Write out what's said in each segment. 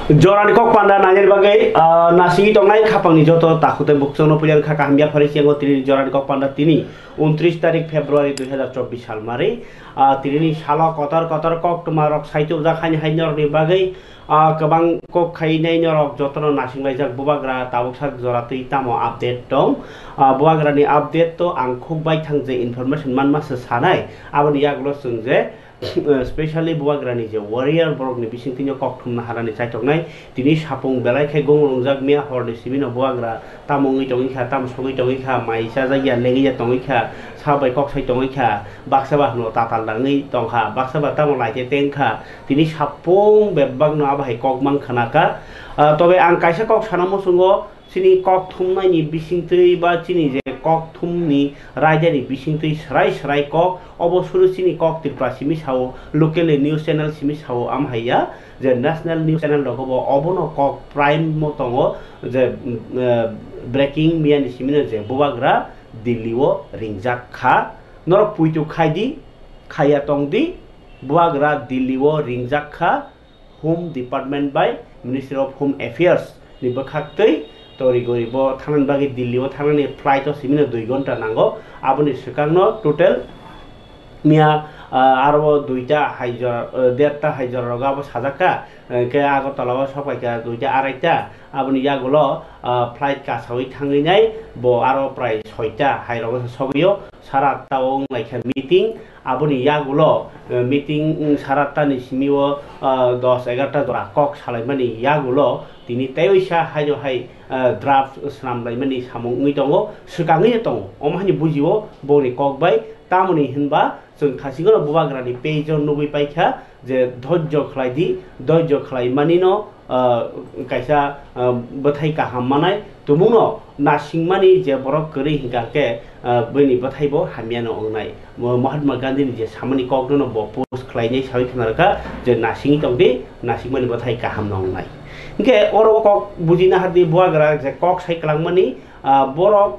Jorani kok panda nanya bagai nasi itu ngai kapang ni joto takutnya buksono punya kakak hambia farisi yang tiri jorani kok panda tini 29 tarik Februari 2024 साल मारे तिनी साला Qatar Qatar कक तुमारक Saito जा खानि हाइनर नि बागै गोबां कक खाइनाय नरक जतन नासिंलाय जाक बुबाग्रा ताबुकसाक जरातै तामो आपडेट दं बुबाग्रानि आपडेट तो आं खुबाय थांजे इनफरमेशन मान मासो सानाय आबनि यागलो जों जे स्पेशली बुवाग्रानि जे वारियर बरगनि बिसिंतिनो ककथुमना हारानि चाइटकनाय दिनै सापुं बेलायखाय गंरंजाक मिया हरनि सिबिनो बुवाग्रा तामुङै टङैखा तामसङै टङैखा माइसा जायगा लेङैया टङैखा साबाय ककसाय टङैखा बाक्साबा हनो तातालदाङै टंखा बाक्साबा तामो लाइते टेंखा दिनै सापुं बेबागनो आबाहाय ककमां खानाका तबे आं काइसा कक सानामो सुङो सिनि ककथुमनायनि बिसिंतै बा चिनि जे ककथुमनि रायदानि बिसिंतै सराय सराय कक अबसुरु सिनि कक तिरपा सिमि सावो लोकेल न्यूज चैनल सिमि सावो आमहाया जे नेशनल न्यूज चैनल दगबो अबनो कक प्राइम मतंगो जे ब्रेकिं मियानि सिमिनो जे बुवाग्रा दिल्लीओ रिंजाक खा नरक पुइतु खायदि खाया तंदि बुवाग्रा दिल्लीओ रिंजाक खा home department by ministry of home affairs नि बखाक्तै तोरी गरीब थांनानै बागै दिल्लीआव थांनानै फ्लाइट सिमिनो 2 घन्टा नांगौ आबनि सिगांनो टोटल मिया आरो दुइटा हाइजार देरटा हाइजार रगाबो साजाका के आगरतलाव सफायका दुइटा आराइटा आबनि यागुलो फ्लाइट कासावै थांनाय बो आरो प्राय 6टा हाइरग सबियो सारा आठटाव लाइका मीटिं आबनि यागुलो मीटिं सारा आठटानि सिमिओ 10 11टा जरा कक सालायमानि यागुलो दिनै तैसा हाइजो हाइ ड्राफ्ट स्नामलायमानि सामुङै दङ सिगाङै दङ अमहानि बुजियो बनि कक बाय तामुनि हिनबा जों खासिगोन बुवाग्रानि पेजन नुबै पाइखा जे धैर्य खलायदि धैर्य खलायमानिनो कायसा बथाय काहामानाय तुमुनो नासिंमानि जे बरक करि हिंगाके बैनि बथायबो हामियानो अंनाय महात्मा गांधी जे सामनि ककनो बो पोस्ट खलायनाय सावै खनारका जे नासिंनि तंदि नासिंमानि बथाय काहाम नंनाय इनके अरो कक बुजिना हादि बुवाग्रा जे कक साइक्लांमानि बरक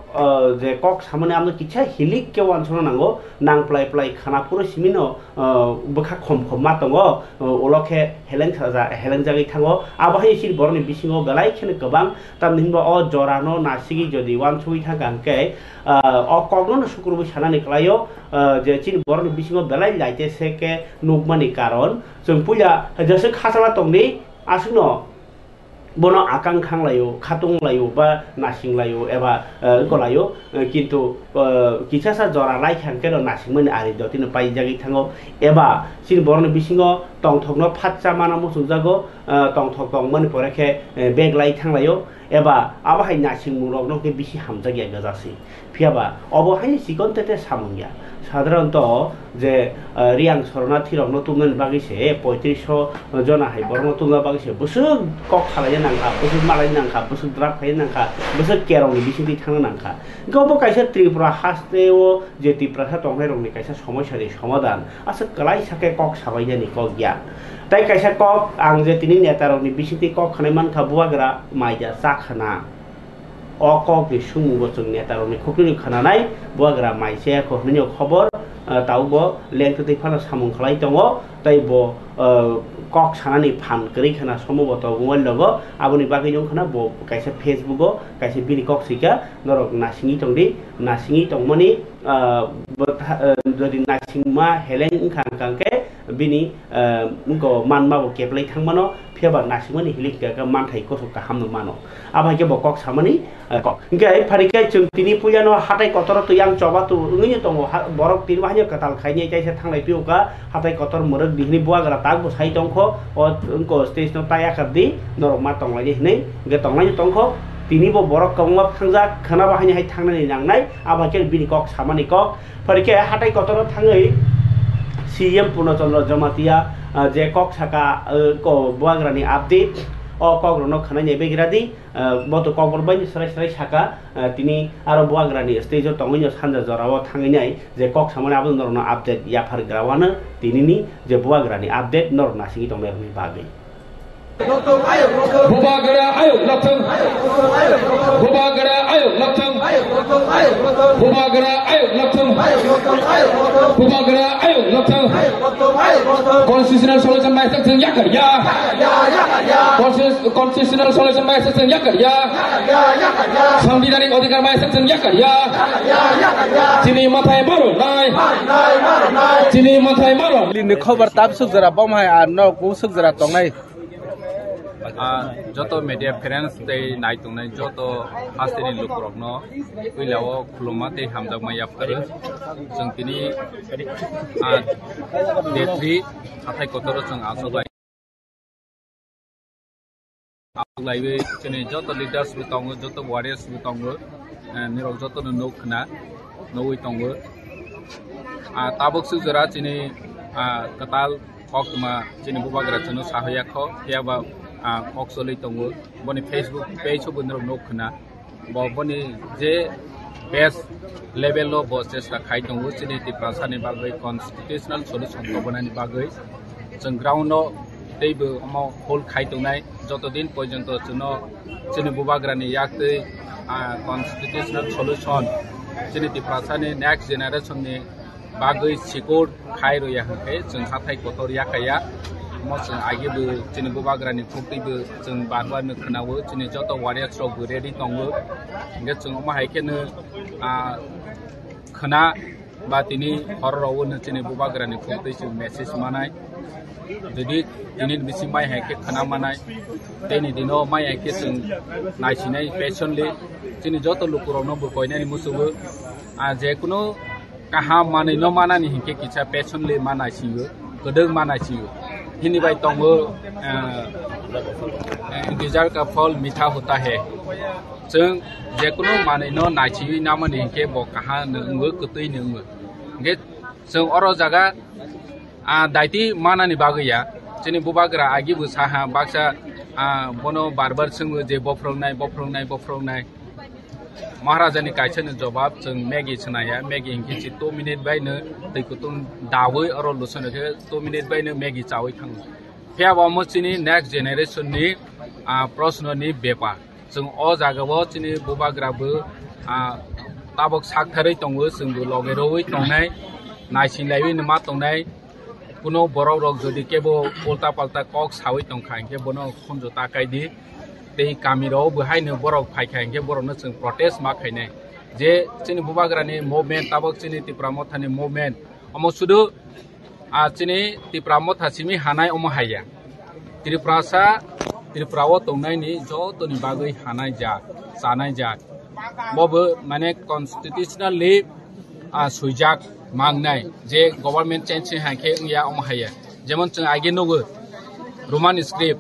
जे कक सामने आमनो किछा हिलिक के वानसनो नांगो नांप्लाय प्लाय खानापुर सिमिनो बखा खम खम मातंगो ओलखे हेलें जागै थांगो आबाहाय सिर बरनि बिसिङाव बेलाय खेने गोबां तामनिबो अ जरानो नासिगि जदि वानसुइ थागांके अ कगनो सुकुरबो सानानै क्लायो जे चिन बरनि बिसिङाव बेलाय लाइते सेके नुगमानि कारण जों पुया जसे खासाला तंनि आसिनो बोनो आकां खांलायो खातुं लायो बा नासिं लायो एबा गलायो किन्तु किछासा जरा लाइखांके नासिंमोन आरि दतिनो पाइ जागै थांगो एबा सिन बरनि बिसिङाव टंथकनो फाच्चा माना मुसुजागो टंथक टंमोन परेखे बेग लाई थांलायो एबा आबाहाय नासिं मुरगनो के बिसि हामजागिया गजासि फियाबा अबहाय सिगन तेते सामुंगिया साधारणतः जे रियां शरणार्थी रंनो तुमन बागिसे 3500 जना हाय बरनो तुमना बागिसे बुसुक कक खालाय नांखा बुसुक मालाय नांखा बुसुक द्राफ खाय नांखा बुसुक केरंनि बिसिदि थांनो नांखा गबो कायसे त्रिपुरा हास्तेओ जे त्रिपुरा तंनाय रंनि कायसे समस्यानि समाधान आसे कलाय साके कक साबायनानि कक गया ताइ कायसे कक आं जे तिनि नेतारंनि बिसिदि कक खानाय मानखा बुवाग्रा माइजा साखना अकनि सुमुबो जों नेतारनि खुख्रिनि खानानाय बुवाग्रा माइसे खहनि खबर ताउबो लेंथै फाना सामुं खलाय दङ ताइबो कक सानानि फान करि खाना समबत मोबाइल लगो आबनि बागै जों खाना बो कायसे फेसबुको कायसे बिनि कक सिका नरक नासिङि तंदि नासिङि तंमनि जदि नासिंमा हेलें खांखांके बिनि उनको मानमाबो केप्लाय थांमानो फेबा नासिंमानि हिलिका मानथाय कसुका हामनो मानो आबाके बो कक सामानि कक इनके फारिके जों तिनि पुयानो हाथाय कतर तुयां चबातु उङै दङ बरक तिनि बाहाय कताल खायनि जायसे थांनाय पिउका हाथाय कतर मरक दिहनि बुवाग्रा तागबो साइ दंखो ओ उनको स्टेज न ताया करदि नरक मा तंलाय हिनै गे तंलाय तंखो तिनिबो बरक कमवा थांजा खाना बाहायनि हाय थांनानै नांनाय आबाके बिनि कक सामानि कक फारिके हाथाय कतर थाङै सीएम पूर्णचंद्र जमातिया जे कक साका को बुवाग्रानि आपडेट अ कग्रनो खानाय बेगिरादि बतो कबर बायनि सराय सराय साका तिनि आरो बुवाग्रानि स्टेज तंगैनो सानजा जराव थाङैनाय जे कक सामानि आबो नरनो आपडेट याफार ग्रावानो तिनिनि जे बुवाग्रानि आपडेट नर नासिङि तंनायनि बागै Bubagara ayok laptang. Bubagara ayok laptang. Bubagara ayok laptang. Bubagara ayok laptang. Constitutional solution by section yakar ya. Constitutional solution by section yakar ya. Sambidanik odhikar by section yakar ya. Chini mathai maro nai. Chini mathai maro. Lini khobar tab suk jara bom hai ar no ku suk jara tong nai. Joto media friends they night on joto hastini lukrokno wilawo khulumate hamjak maya phare jeng tini D3 hathai kotoro jeng asobai laibe chene joto leaders bitongo joto warriors bitongo nirok joto no khna noi tongo tabok sujara chene katal kokma chene bubagra cheno sahaya kho yaba Oxley tongo boni Facebook page obo no khna bo boni je best level lo bosses ta khai tongo chini ti prasani bagai constitutional solution ko banani bagai jeng ground no teibo amo hol khai tongnai joto din porjonto chino chini bubagrani yakte constitutional solution chini ti prasani next generation ni bagai sikor khai ro ya hake jeng hathai kotor yakaya Mosing agibu chini bubagrani phuktibu jeng barwa no khnawo chini joto warrior chok ready tongo nge jeng ma haikene khna ba tini horrowo no chini bubagrani phukti jeng message manai jadi tini bisi mai haike khna manai teni dino mai haike jeng naisinai passionly chini joto lukuro no bu koinani musubu je kuno kaham manai no manani hike kicha passionly manai siyo gedeng manai siyo Hindi बाई तंगो इंतजार का फल मीठा होता है जों जेकुनु माने न नाइछि नामनि के ब कहा नंगो कतै नंगो गे जों अरो जागा दाइति मानानि बागैया जोंनि बुबाग्रा आगि बुसाहा बाक्सा बनो बारबार जोंबो जे बफ्रंनाय महाराजानि काइछन जवाब जों मेगी छनाया मेगी इंखि 2 मिनिट बायनो दैकुतुम दावै अरो लुसनके 2 मिनिट बायनो मेगी चावै थाङो फेयाबा मचिनि नेक्स्ट जेनेरेशन नि प्रश्ननि बेपार जों अ जागाबो चिनि बुबाग्राबो ताबक साखथारै दङो जोंबो लगेरoi तंनाय नाइसिनलायबै नमा तंनाय कुनो बरक रक जदि केबो उल्टा पाल्टा कक सावै तंखाय के बनो खनजो ताकायदि They Camiro behind the Borok Pike and Boronus and protest Makane. J. Chini Bubagrani movement, Tabak Chini Tipramotani movement. Almost to do Chini Tipramot Hasimi Hanai Omahaya. Triprasa, Triprawo Tonani, Jo Tony Bagui Hanai Ja, Sanai Ja. Bob Mane constitutionally Sujak Magnai, J. Government changing Hanke Ya Omahaya. Jemonton Agenogo Roman script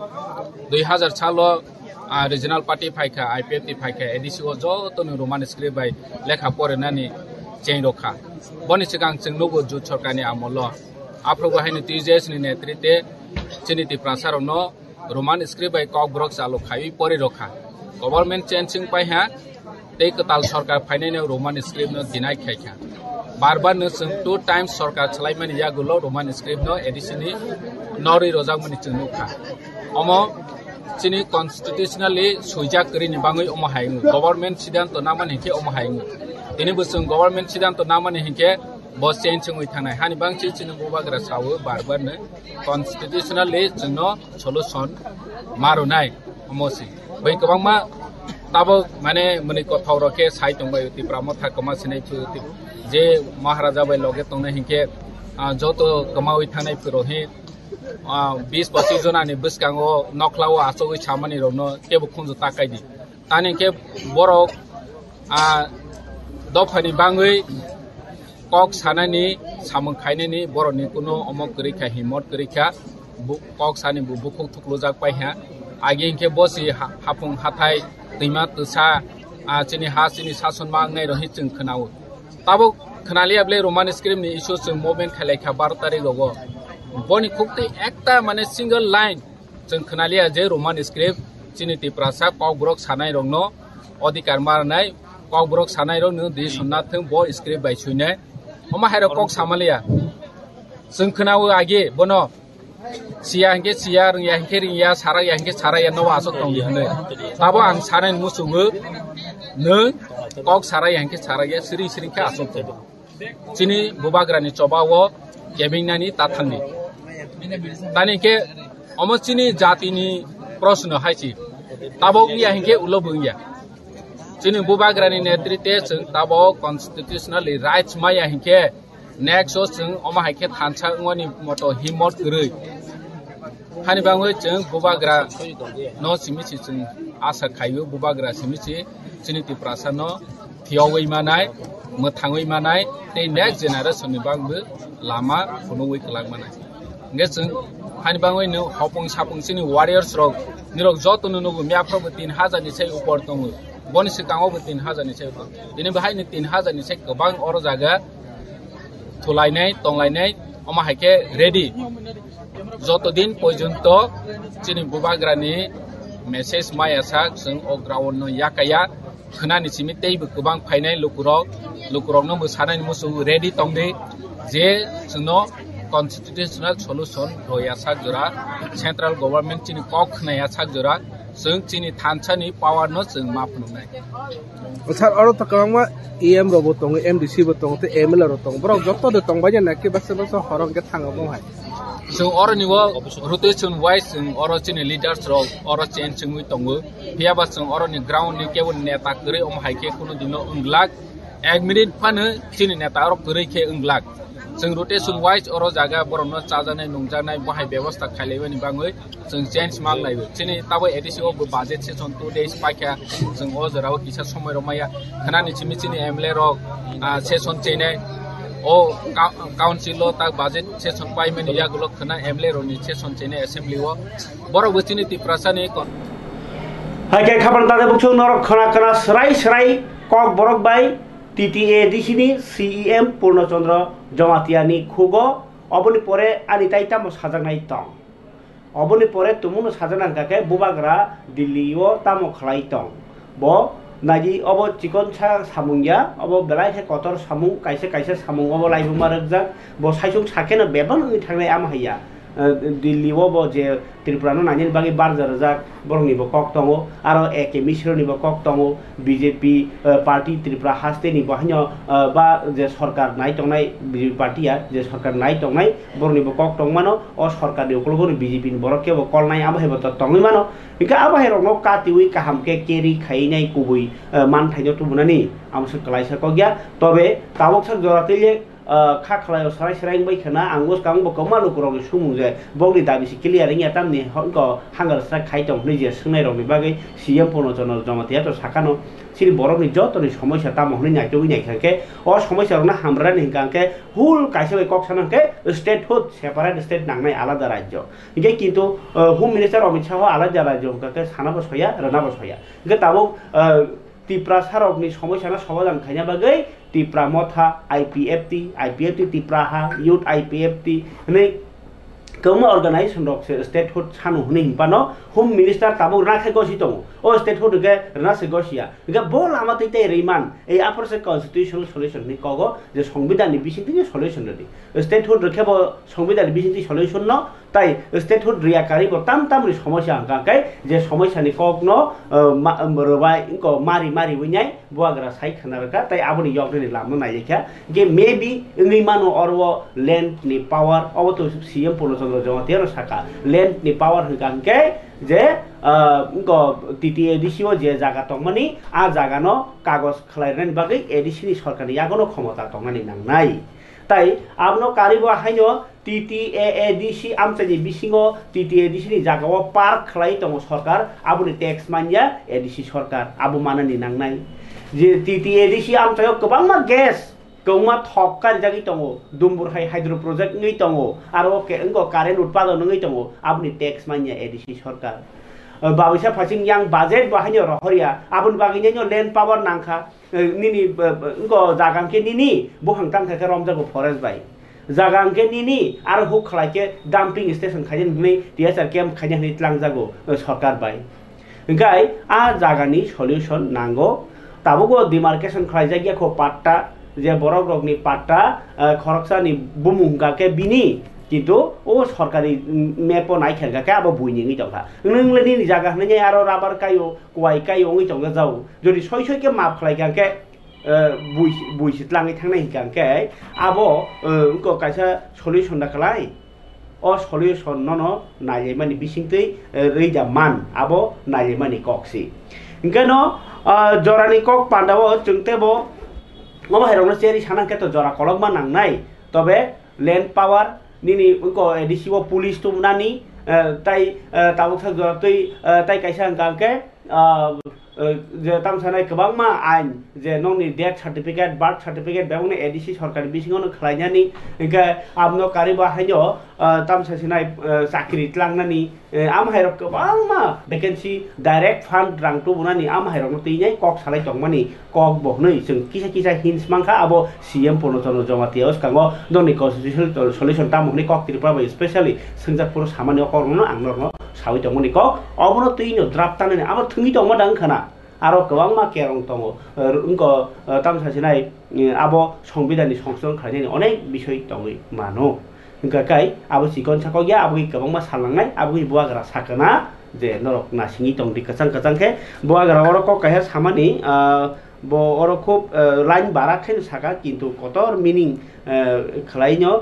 2000 Chalo. Regional party paika IPFT paika edisi ojo to roman script by lekha porenani chain rokha boni sigang chung nogo ju sorkani amolo aprogo haini TJS ni netrite chiniti prasaro no roman script by kok brok salo khai pore rokha government changing pai ha tei katal sarkar phainai roman script no dinai khaikha barbar no chung 2 times sarkar chalaimani yagulo roman script no edisi ni nori rojak mani chung nokha omo Chini constitutionally sujak kari ni bangai omahaingu government sidan to naman hinke omahaingu ini busung government sidan to naman hinke bos change ngui thanai hani bang chi chini bubagra sawo barbar ne constitutionally chungno solution marunai omosi bai kabang ma tabo mane mani kothau roke sai tongbai uti pramotha kama sinai pu je maharaja bai loge tongne hinke joto kamawi thanai pu rohi 20-25 जनानि बसकांगो नखलाव आसोगै सामानि रनो केबो खुंजो ताकायदि तानि के बरक दफानि बाङै कक सानानि सामों खायनानि बरनि कुनो अमक करिखा हिमत करिखा कक सानि बुबुखौ थुक्लुजाक पाइहा आगे के बसि हाफुं हाथाय दैमा तसा चिनि हा चिनि सासन मांगनाय रहि जों खोनावो ताबो खोनालियाब्ले रोमान स्क्रिप्टनि इशु जों मोमेन्ट खालायखा 12 तारिख रगो Boni Kukti Ekta Mane single line Jung Kanalia J Roman script Chiniti Prasa Kok Brok Sanai Rongno Odikar Marnai Kok Brok Sanai Rongno This Nothing Boy script by Chune Oma Hero Kok Samalia Jung Kanawu Age Bono siya hingke siya ringya hingke ringya saraya hingke saraya no asok tong hine tabo ang sarai musungu ne kok saraya hingke saraya sri sri ke asok tong chini bubagrani chobawo kemingnani tathangni tani ke omo chini jati ni proshno haichi tabo ya hingke ulobungya chini bubagrani netritwe chung tabo constitutionally rights maya hingke next chung oma haike thancha ngoni moto himot gurui hani bangwe chung bubagra no simichi chung asa khayu bubagra simichi chini tiprasa no thiawei manai mothangoi manai tei next generation ni bangbu lama phunoi klang manai nge chung hani bangwe no hopong sapong chini warriors rok nirok jotunu no myapro 3000 ni sei upor tongu boni sikango 3000 ni sei upor dini bahai ni 3000 ni sei gobang oro jaga thulainai tonglainai oma haike ready jotodin porjonto chini bubagrani message maya sak jeng o ground no yakaya khnani chimi teibu gobang phainai lukurok no musanai musu ready tongde je jengno constitutional solution roya sak jora central government chini kok khnaya sak jora jeng chini thanchani power no jeng mapnunai sar oro takangma em ro botong mdc botong te ml ro tong bro joto de tong baje nakki basa horong ke thanga mo hai so oro niwo rotation wise jeng oro chini leaders ro oro change chungui tongu hiaba jeng oro ni ground ni kebon neta kre om haike kuno dino unglak 1 minute phane chini neta ro kre ke unglak jeng rotation wise oro jaga borno chajanai nungjanai bahai ব্যবস্থা খাইলেबनि bangoi jeng change mal laibo chini tabo edisi o budget session 2 days pakya jeng o jarao kisa somoi romaya khanani chimi chini mla ro session cheinai o council lo tak budget session paimeni yagulo khana mla ro ni session cheinai assembly o boro bachini tiprasani haike khabar tade bukchu norok khana khana srai kok borok bai TTA disini CEM Purnachandra Jamatiani Khugo oboni pore ani taitamo sajangnai tong oboni pore tumuno sajanang kake bubagra Delhi o tamo khlai tong bo naji obo chikon sa samungya obo belai he kotor samung kaise samung obo laibu marakjak bo saisung sakena beban ngi thangnai am haiya Delhi o bo je Tripura no nanin bagi barjar jak borong ni bo kok tongo aro eke misro ni bo kok tongo BJP party Tripura haste ni bo hanyo ba je sarkar nai tongnai BJP party ya je sarkar nai tongnai borong ni bo kok tongmano o sarkar ni okologo ni BJP ni borok ke bo kol nai abo hebo to tongi mano ika abo he rong ka tiwi ka hamke keri khainai kubui man thaijo tubunani amse kalaisa ko gya tobe tabok sak joratile kha khlayo sarai bai khana angos kang bo kamalu kurong sumung je bogni dabi si clearing ya tamni honko hangar sa khai tong ni je sungai rong ni bagai CM Purnachandra Jamatia to sakano siri borok ni joto ni সমস্যা ta mohni nyai to nyai khake o সমস্যা rona hamra ni hingkangke hul kaise bai kok sanangke statehood separate state nangnai alada rajyo ige kintu home minister Amit Shah alada rajyo hingkangke sanabo soya ranabo soya ige tabo Tripura sarok ni সমস্যা na সমাধান খাইনা bagai Tripura motha IPFT Tripura ha youth IPFT nei kama organization rok statehood sanu huni himpano home minister tabo rakhe gosi tong o statehood ge rana se gosia ga bol amate te reiman ei apor se constitutional solution ni kogo je সংবিধান ni bising ni solution ni statehood rekhebo সংবিধান bising solution no tai statehood riakari bo tam ri সমস্যা angkai je সমস্যা ni kokno robai inko mari winyai buagra sai khanarka tai aboni yogni ni lamno naikha ge maybe ingimano orwo land ni power obo to CM Purnachandra Jamatia saka land ni power hingkangke je inko TTA disio je jaga tongmani a jaga no kagos khlairani bagai edisi ni sarkar ni yagono khomota tongmani nangnai tai abno karibo haino TTADC amchani bisingo TTADC ni jagao park khlai tongo sarkar aboni tax manya ADC sarkar abu manani nangnai je TTADC amchayo kobangma gas kongma thokkan jagi tongo dumbur hai hydro project ngai tongo aro ke ngo current utpadon ngai tongo abni tax manya ADC sarkar babisa phasing yang budget bahanyo rohoria abun baginyo land power nangkha nini ngo jagangke nini bohang tangkha ke romjago forest bai jagangke nini aro hu khlaike dumping station khajen ni TSR camp khajen ni tlangjago sarkar bai gai a jagani solution nango tabugo demarcation khlaijagya ko patta je borok rokni patta khoroksa ni bumungka ke bini কিন্তু ও সরকারি মেপো নাই খেলগাকে আবার বই নিয়ে দংখা নংলে ni জায়গা হনে আরো rubber কাইও কোয়াই কাইও ওই দংগা যাও যদি সই মাপ খালাই গাকে বুই সিতলাङै थांनाय हिगांके आबो उनको कायसा सल्युशन दाखलाय अ सल्युशन ननो नायमानि बिसिंतै रैदा मान आबो नायमानि कक्सि इंकानो जरानि कक पान्दाबो जोंतेबो माबा हेरनो सेरि सानांके तो जरा कलकमा नांनाय तबे लैंड पावर निनि उनको एडिसिओ पुलिस तुमनानि ताई ताबुक सा जरातै ताई कायसा गांके जे तामसानाय गोबांमा आइन जे नंनि डेथ सार्टिफिकेट बार्थ सार्टिफिकेट बेवनो एडिसि सरकारि बिसिङावनो खालायनानि इंका आमनो कारिबा हायनो तामसासिनाय साख्रि tlangनानि आम हायरक गोबांमा भेकेन्सि डाइरेक्ट फंड रांटु बुनानि आम हायरकनो तैनाय कक सालाय दंमानि कक बहनै जों किसा हिन्स मांखा आबो सीएम पनोतनो जमातियास कांगो नंनि कन्स्टिट्यूशनल सल्युशन तामहनि कक त्रिपुरा स्पेशली संजापुर सामान्य करनो आंनरनो सावि दंमनि कक अबनो तैनो ड्राफ्ट ताननि आबो थंगि दंमा दांखाना आरो गोबांमा केरं दङ उनको तामसासिनाय आबो संबिधाननि संशोधन खालायनायनि अनेक बिषय दङै मानो इंकाय आबो सिकन साकया आबो गोबांमा सालांनाय आबो बुवाग्रा साकना जे नरक नासिङि दंदि कचां-कचांखे बुवाग्रा अरक काहे सामानि बो अरक खूब लाइन बाराखेन साका किन्तु कतर मिनिं खालायनो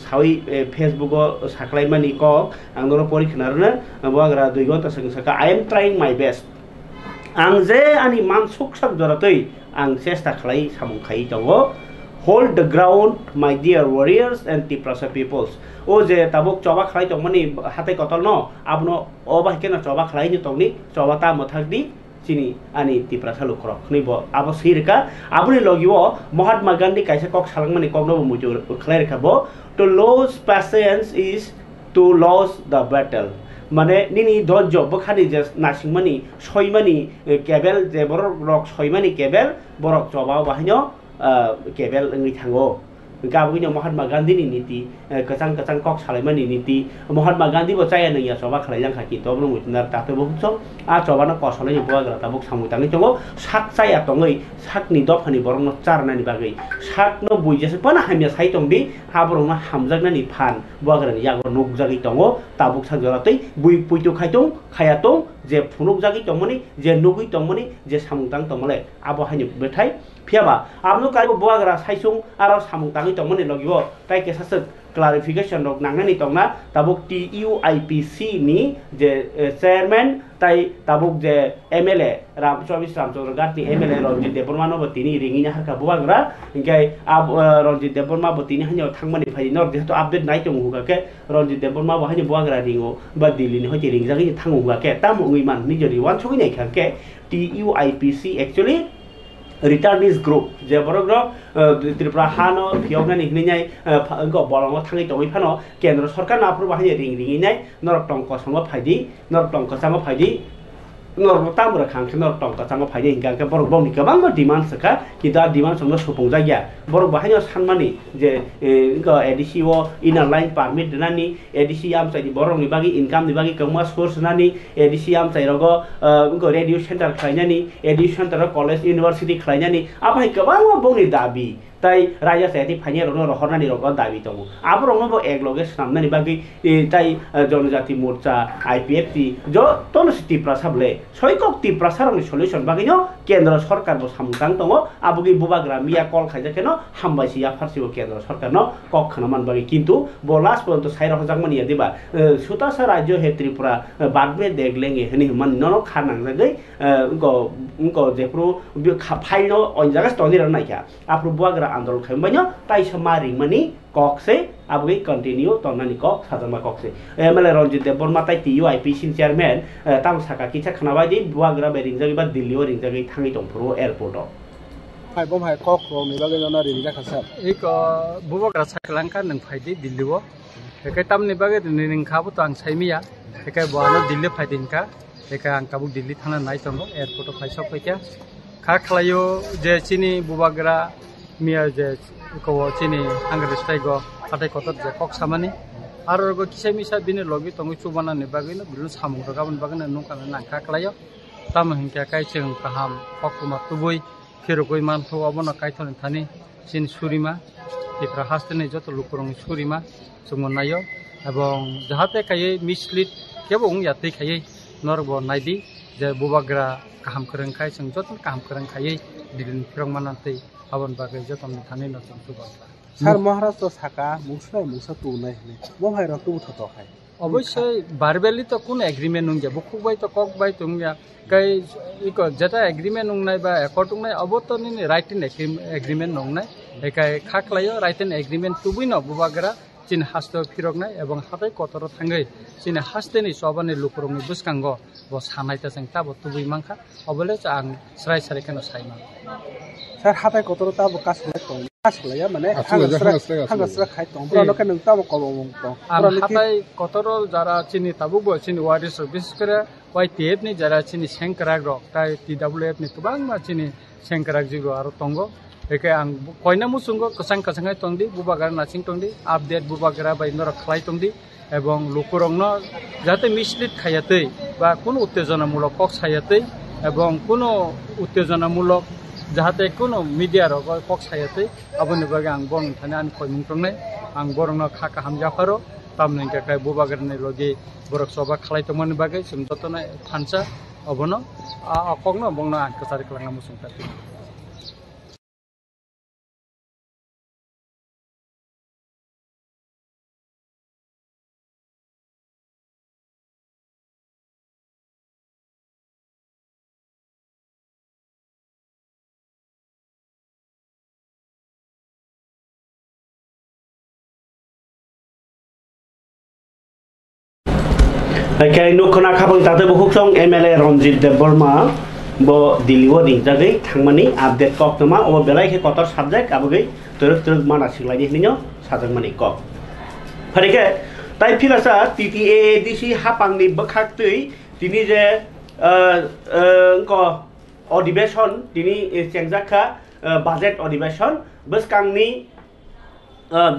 सावि फेसबुको साख्लायमानि क आंनो परिखनारनो बुवाग्रा 2 घन्टा साका I am trying my best आं जे आंनि मान सुख जरातै आं चेष्टा खालाय सामुंखाय दङ hold the ground my dear warriors and Tiprasa peoples ओ जे ताबुक चबा खालाय दंमनि हाते कतल न आबनो अबाहिकेना चबा खालायनि दंनि चबाता मथाकदि चिनि आनि तिप्रासा लुखरक नैबो आबो सिरका आबुनि लगिवो महात्मा गांधी कायसा कक सालांमनि ककनबो मुजु खलायरखाबो to lose patience is to lose the battle माने निनि धैर्य बखानि जे नासिंमानि सयमानि केबेल जे बरक रक सयमानि केबेल बरक चबा बाहायनो केबेल ओंगै थांगो गाबुइनो महात्मा गांधी नीति कचां कक सालायमानि नीति महात्मा गांधी बो चाया नैया चबा खालायलांखा किन्तु अब्लो मुइनार ताते बहुसम आ चबानो कसलाय बुवाग्रा ताबुक सामुताङै दङ साक चाया दङै साकनि दफानि बरनो चारनानि बागै साकनो बुइजेसे पना हामिया साइ दंदि हाबरनो हामजागनानि फान बुवाग्रानि यागो नगजागै दङ ताबुक साजरातै बुइ पुइतु खायतों खायातों जे फुनुगजागै दंमनि जे नुगै दंमनि जे सामुतां दंमले आबो हायनो बेथाय फियाबा आबनो कारिबो बुवाग्रा साइसुं आरो सामुताङै दंमनि लगिबो ताइ केसासो क्लारिफिकेशन रक नांनानि दंना ताबुक TUIPC नि जे चेयरमैन ताइ ताबुक जे MLA रामचंद्र गाटनि MLA रंजित देबबर्मा बतिनि रिंगिना हारका बुवाग्रा इंकाय आब रंजित देबबर्मा बतिनि हानियाव थांमानि फाइ नर जेहेतु अपडेट नाइ दं हुगाके रंजित देबबर्मा बहानि बुवाग्रा रिंगो बा दिल्लीनि हयति रिंजागै थांगो हुगाके तामुङै मान निजरि वान सगै नायखाके TUIPC एक्चुअली रिटार्निस ग्रुप जे बरग्र त्रिपुरा हानो फियावनानि हिनाय गो बलंग थाङै दङै फानो केन्द्र सरकार नाफोर बाहाय रिंगिनाय नरक टंक संग फायदि नरक टंक सांग फायदि नरक तामर खांखे नरक टंक सांग फायदि हिंगाके बरक बनि गोबां डिमान्ड सका किदा डिमान्ड संग सुफुं जागिया बरक बाहाय सानमानि जे गो एडिसिओ इनार लाइन परमिट देनानि एडिसि आमसाइनि बरकनि बागि इनकामनि बागि गोमा सोर्स नानि एडिसि आमसाइ रगो गो रेडियो सेंटर खालायनानि एडिसि सेंटर कलेज यूनिवर्सिटी खालायनानि आबाय गोबां बनि दाबि ताई राजा सायति फाइनेरनो रहरनानि रग दाबि दङ आबरंनो एकलगे सामनानि बागि ताई जनजाति मोर्चा IPFT जो तनसिति प्रसाबले सयकक ति प्रसारनि सल्युशन बागिनो केन्द्र सरकार बो सामुतां दङ आबुगि बुबाग्रा मिया कल खायजाकेनो हामबायसि या फारसिबो केन्द्र सरकारनो कक खनमान बागि किन्तु बलास पर्यन्त साइर हजाकमानि दिबा सुतासा राज्य हे त्रिपुरा बादमे देखलेंगे हनि मन ननो खानांजागै उनको जेफ्रु फाइनो अनजागास तनिर नायखा आफ्रु बुबाग्रा आंदोलन खालामबायनो ताइसा मारिंमानि ककसे आबुगै कन्टिन्यू तन्नानि कक साजमा ककसे MLA रंजित देबबर्मा ताइ TUIPC चेयरमैन ताम साका किसा खनाबायदि बुवाग्रा बेरिंजागै बा दिल्लीआव रिंजागै थाङै दंफोरो एयारपोर्टआव हाय बम हाय कक रंनि बागै जना रिंजा खासा एक बुवाग्रा साकलांका नों फायदि दिल्लीआव एके तामनि बागै निंखाबो तो आं साइमिया एके बवानो दिल्ली फायदिनका एके आं काबुक दिल्ली थाना नाय दङ एयारपोर्टआव फायसा फैका खा खलायो जे चिनि बुवाग्रा मिया जे को चिनि आंग्रेज टाइगो हाथाय कतर जे कक सामानि आरो रगो किसा मिसा बिनो लगे तंगै चुबानानि बागैनो बिनो सामु रगाबन बागैनो नंखाना नांखा खलायो ताम हिंका काइचों काहाम ककमा तुबुइ फिरगै मानथो अबनो काइथन थानि चिन सुरिमा tifra hastene joto lukurong surima sumonayo ebong jahate kaye mislead kebong yate kaye norbo naidi je bubagra kaham kereng khai sing joto kaham kereng khaye dilin firong manante abon bagai joto thane no chungsuba sir Maharashtra শাখা মুসলাই মুসা তু নাই বো ভাই রতু থত খাই অবশ্যই বারবেলি তো কোন agreement নং যাবো খুব বাই তো কক বাই তুমিয়া কাই ইকো যেটা এগ্রিমেন্ট নং নাই বা একট নং নাই অবতনি রাইট ইন এগ্রিমেন্ট নং নাই একাই খাকলাইও রাইট ইন এগ্রিমেন্ট তুবুই ন বুবাগরা চিন হাস্তে ফিরক নাই এবং হাতে কতর থাঙ্গৈ চিন হাস্তেনি সবানি লুকুরংনি বুসকাঙ্গ ব সানাইতা जों তাবো তুবুই মাংখা অবলে আং স্রাই সারে কেন সাইমা স্যার হাতে কতর তাবো কাসলাই তং কাসলাইয়া মানে হাঙ্গাসরা খাই তং পুরো লোকে নং তাবো কবং তং আর হাতে কতর যারা চিনি তাবো ব চিনি ওয়ারি সার্ভিস করে ওয়াই টিএফ নি যারা চিনি সেংকরাগ রক তাই টিডব্লিউএফ নি তুবাং মা চিনি সেংকরাগ জিগো আর তঙ্গ একে আং কয়না মুসুঙ্গো কসাং কসাঙ্গাই তংদি বুবাগার নাচিং তংদি আপডেট বুবাগারা বাই নর খালাই তংদি এবং লুকুরংন যাতে মিসলিড খাইয়াতে বা কোনো উত্তেজনামূলক কক খাইয়াতে এবং কোনো উত্তেজনামূলক যাতে কোনো মিডিয়ার কক খাইয়াতে আবনি বাগে আং বং থানে আন কয়মুং তংনাই আং বরং খাকা হামজাফারো তামনে কাকাই বুবাগারনি লগে বরক সবা খালাই তংমানি বাগে जों যতনা ফানসা অবনো অকংনো বংনো আং কসারি কলাংনা মুসুংতা Kaya nukuna kapang tate bukuk song MLA Ronjit Deborma bo diliwo ding jagay thangmani update kok tama o belai ke kotor subject abagay turuk mana singlai ni ninyo sajak mani kok. Parike tai pilasa TTADC hapang ni bekhak tui tini je ko অধিবেশন তিনি চেংজাখা budget অধিবেশন বসকang ni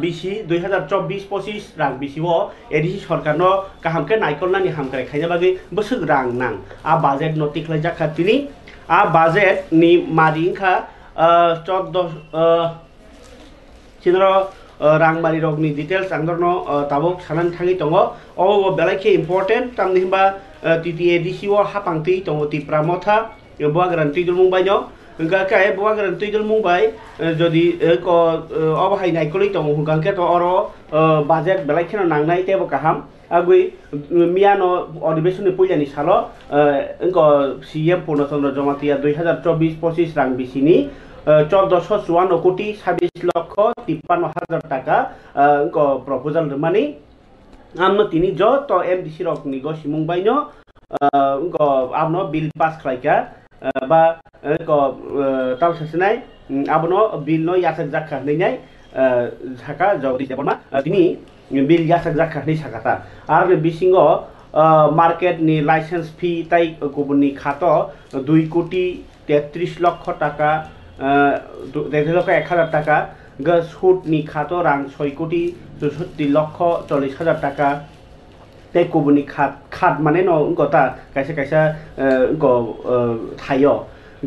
BC 2024-25 রাং বিসিও ADC সরকারন কাহামকে নাইকলনানি হামকারে খাইনা বাগै বসক রাং নাং আ budget নটিকলাই জাখা তিনি আ budget ni মারিংখা 14 চিন্দ্র রাংমারি রগনি details আংদরন তাবক Sanan থাঙ্গি দङ অ বেলাইকে important তামনি Hiba TTADCO হাপাংতি দङ Tipra মথা বুয়া guarantee দুলমুংবাইনো গাকাই বুয়া guarantee দুলমুংবাই যদি ক অবহাই নাইকলি দङ হুগাংকে তো অর বাজেট বেলাইখেন নাংনাই তেব কাহাম আগুই মিয়ানো অধিবেশনে পইলানি সালো ক সিএম পূর্ণচন্দ্র জমাতিয়া 2024-25 রাং বিসিনি 1454 কোটি 26 লক্ষ 53,000 টাকা প্রপোজাল মানে আমনো তিনি যত এমডিসি রক নিগো সিমুংবাইনো আমনো বিল পাস খাইকা বা তাল সাসনাই আমনো বিল নো ইয়াসাক জাখা নেনাই ঢাকা জগদী দেবনা তিনি বিল ইয়াসাক জাখা নি সাকাতা আর বিসিংও মার্কেট নি লাইসেন্স ফি তাই গুবুননি খাতো 2 কোটি 33 লক্ষ টাকা 1,000 টাকা সুদ নি খাতো রাং 6 কোটি 64 লক্ষ 40,000 টাকা তে কুবুনি খাত মানে ন গতা কাইসা কাইসা থাইও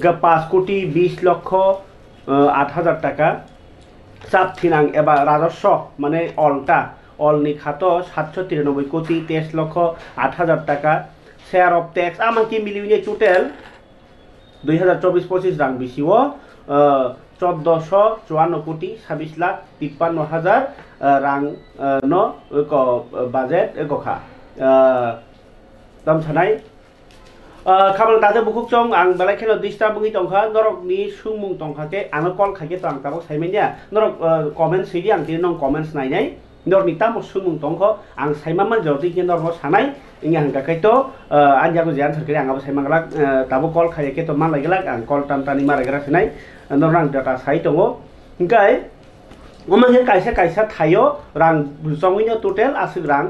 5 কোটি 20 লক্ষ 8,000 টাকা সাব থিনাং এবা রাজস্ব মানে অলনি খাতো 793 কোটি 23 লক্ষ 8,000 টাকা শেয়ার অফ ট্যাক্স আমাকে মিলিয়ে টোটাল 2024-25 রাং বিসিও 1454 কোটি 26 লাখ 53,000 রাং ন বাজেট গখা দাম ছানাই খাবার তাতে বুকুক চং আং বেলা খেলো ডিস্টার্ব বুঙি টংখা নরক নি সুমুং টংখাকে আং কল খাইকে তো আং তাবো সাইমেনিয়া নরক কমেন্ট সিডি আং তি নং কমেন্টস নাইনাই নর নি তামো সুমুং টংখ আং সাইমামান জলদি কে নরব সানাই ইং আং কাকাইতো আনজাগো জিয়ান সরকারি আংবো সাইমাংলাক তাবো কল খাইকে তো মান লাগেলাক আং কল টানটানি মারাগরা সানাই নরং ডাটা সাই দङो ओंखाय ओमाहे कायसा कायसा थायो रां जङैनो टोटेल आसुग रां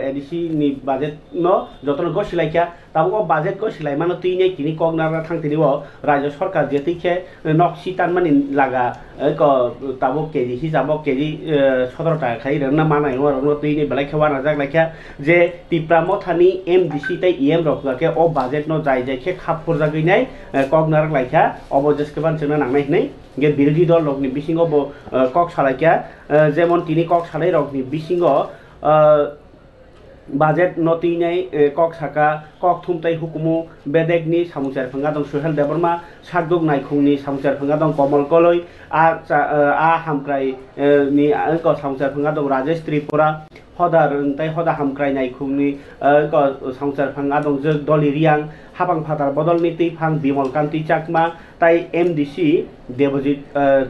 एडिसि नि बाजेट न जतन गसिलाइका তাবো budget ko silaimano tuinai tini kognara thangtini bo rajyo sarkar jetike noksi tanmani laga ko tabo keji hisabo keji 17 টাকা খাই রান্না মানাই রং তুইনি বেলাই খেওয়া না যাক লাইখা যে তিপ্রা মথানি এমডিসি তাই ইএম রকলাকে ও বাজেট ন যাই যাইখে খাপফোর জাগৈনাই কগনার লাইখা অবজেসকেবান जोंना नांनाय हिनै गे बिरोधी दल रकनि बिसिङाव कक सालायखा जेमन तिनि कक सालाय रकनि बिसिङाव बाजेट नतिनाय कक साका कक थुमताय हुकुमु बेदेगनि सामुचार फंगा दं सोहेल देबरमा सागदुग नायखुंनि सामुचार फंगा दं कमल कलय आ हामक्राय नि क सामुचार फंगा दं राजेश त्रिपुरा हदार ताय हदा हामक्राय नायखुंनि क सामुचार फंगा दं जग दलि रियां हाबां फादार बदलनि तैफां बिमल कान्ति चाकमा ताई एमडीसी देवजित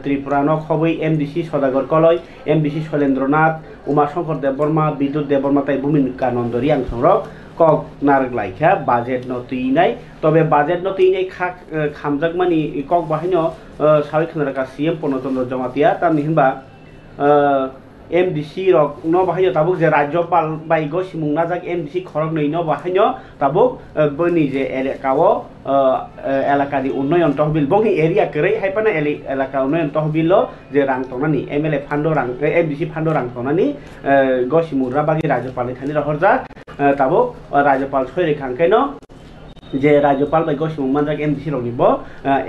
त्रिपुरा न खबै एमडीसी सदागर कलय एमडीसी शैलेन्द्रनाथ उमाशंकर देबबर्मा विद्युत देबबर्मा ताई भूमिका नन्दरियां संरक कक नारक लाइखा बाजेट न तुइनाय तबे बाजेट न तुइनाय खामजाकमानि कक बाहायनो सावै खनारका सीएम पनचन्द्र जमातिया तानि हिनबा एमडीसी रक न बाहायनो ताबुक जे राज्यपाल बायगो सिमुंना जाक एमडीसी खरक नै न बाहायनो ताबुक बनि जे एलाकाओ एलाकानि उन्नयन तहबिल बंनि एरिया करै हायपाना एलाका उन्नयन तहबिल जे रां तंनानि एमएलए फान्ड रां एमडीसी फान्ड रां तंनानि गसिमुरा बागि राज्यपालनि थानि रहरजा ताबुक राज्यपाल सयरेखांखायनो जे राज्यपाल बाय गसिमुं मानजाक एमडीसी रकनिबो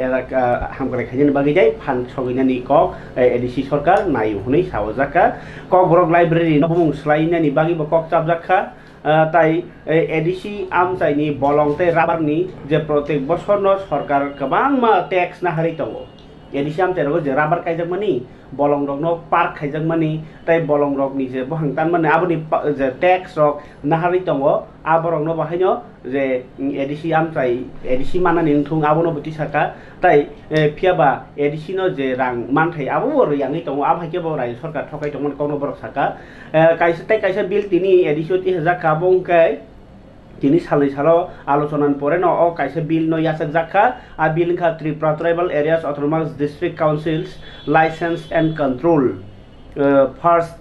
एलाका हामग्राय खायनि बागि जाय फान सगैनानि कक एडीसी सरकार नायु हुनै सावजाका कक ब्रक लाइब्रेरी न बुं स्लाइनानि बागिबो कक चाबजाका ताई एडीसी आमचाइनि बलंते राबारनि जे प्रत्येक बछरनो सरकार गोबां मा टैक्स नाहारि दङ एडीसी आमचाइरगो जे राबार कायजाकमानि बलं रकनो पार्क खायजाकमानि ताई बलं रकनि जे बहांतान माने आबनि जे टैक्स रक नाहारि दङ आबरंनो बाहायनो जे एडीसी आमचाइ एडीसी मानानि थुं आबनो बति साका ताई फियाबा एडीसी नो जे रां मानथाय आबो रियांगै दङ आबहायके ब राज्य सरकार ठकाय दङ कोनो बरक साका कायसे बिल तिनि एडीसी 3000 का बंकाय तिनि सालनै साल आलोचनान परे न अ कायसे बिल न यासक जाखा आ बिल खा Tripura tribal areas autonomous district councils licence and control first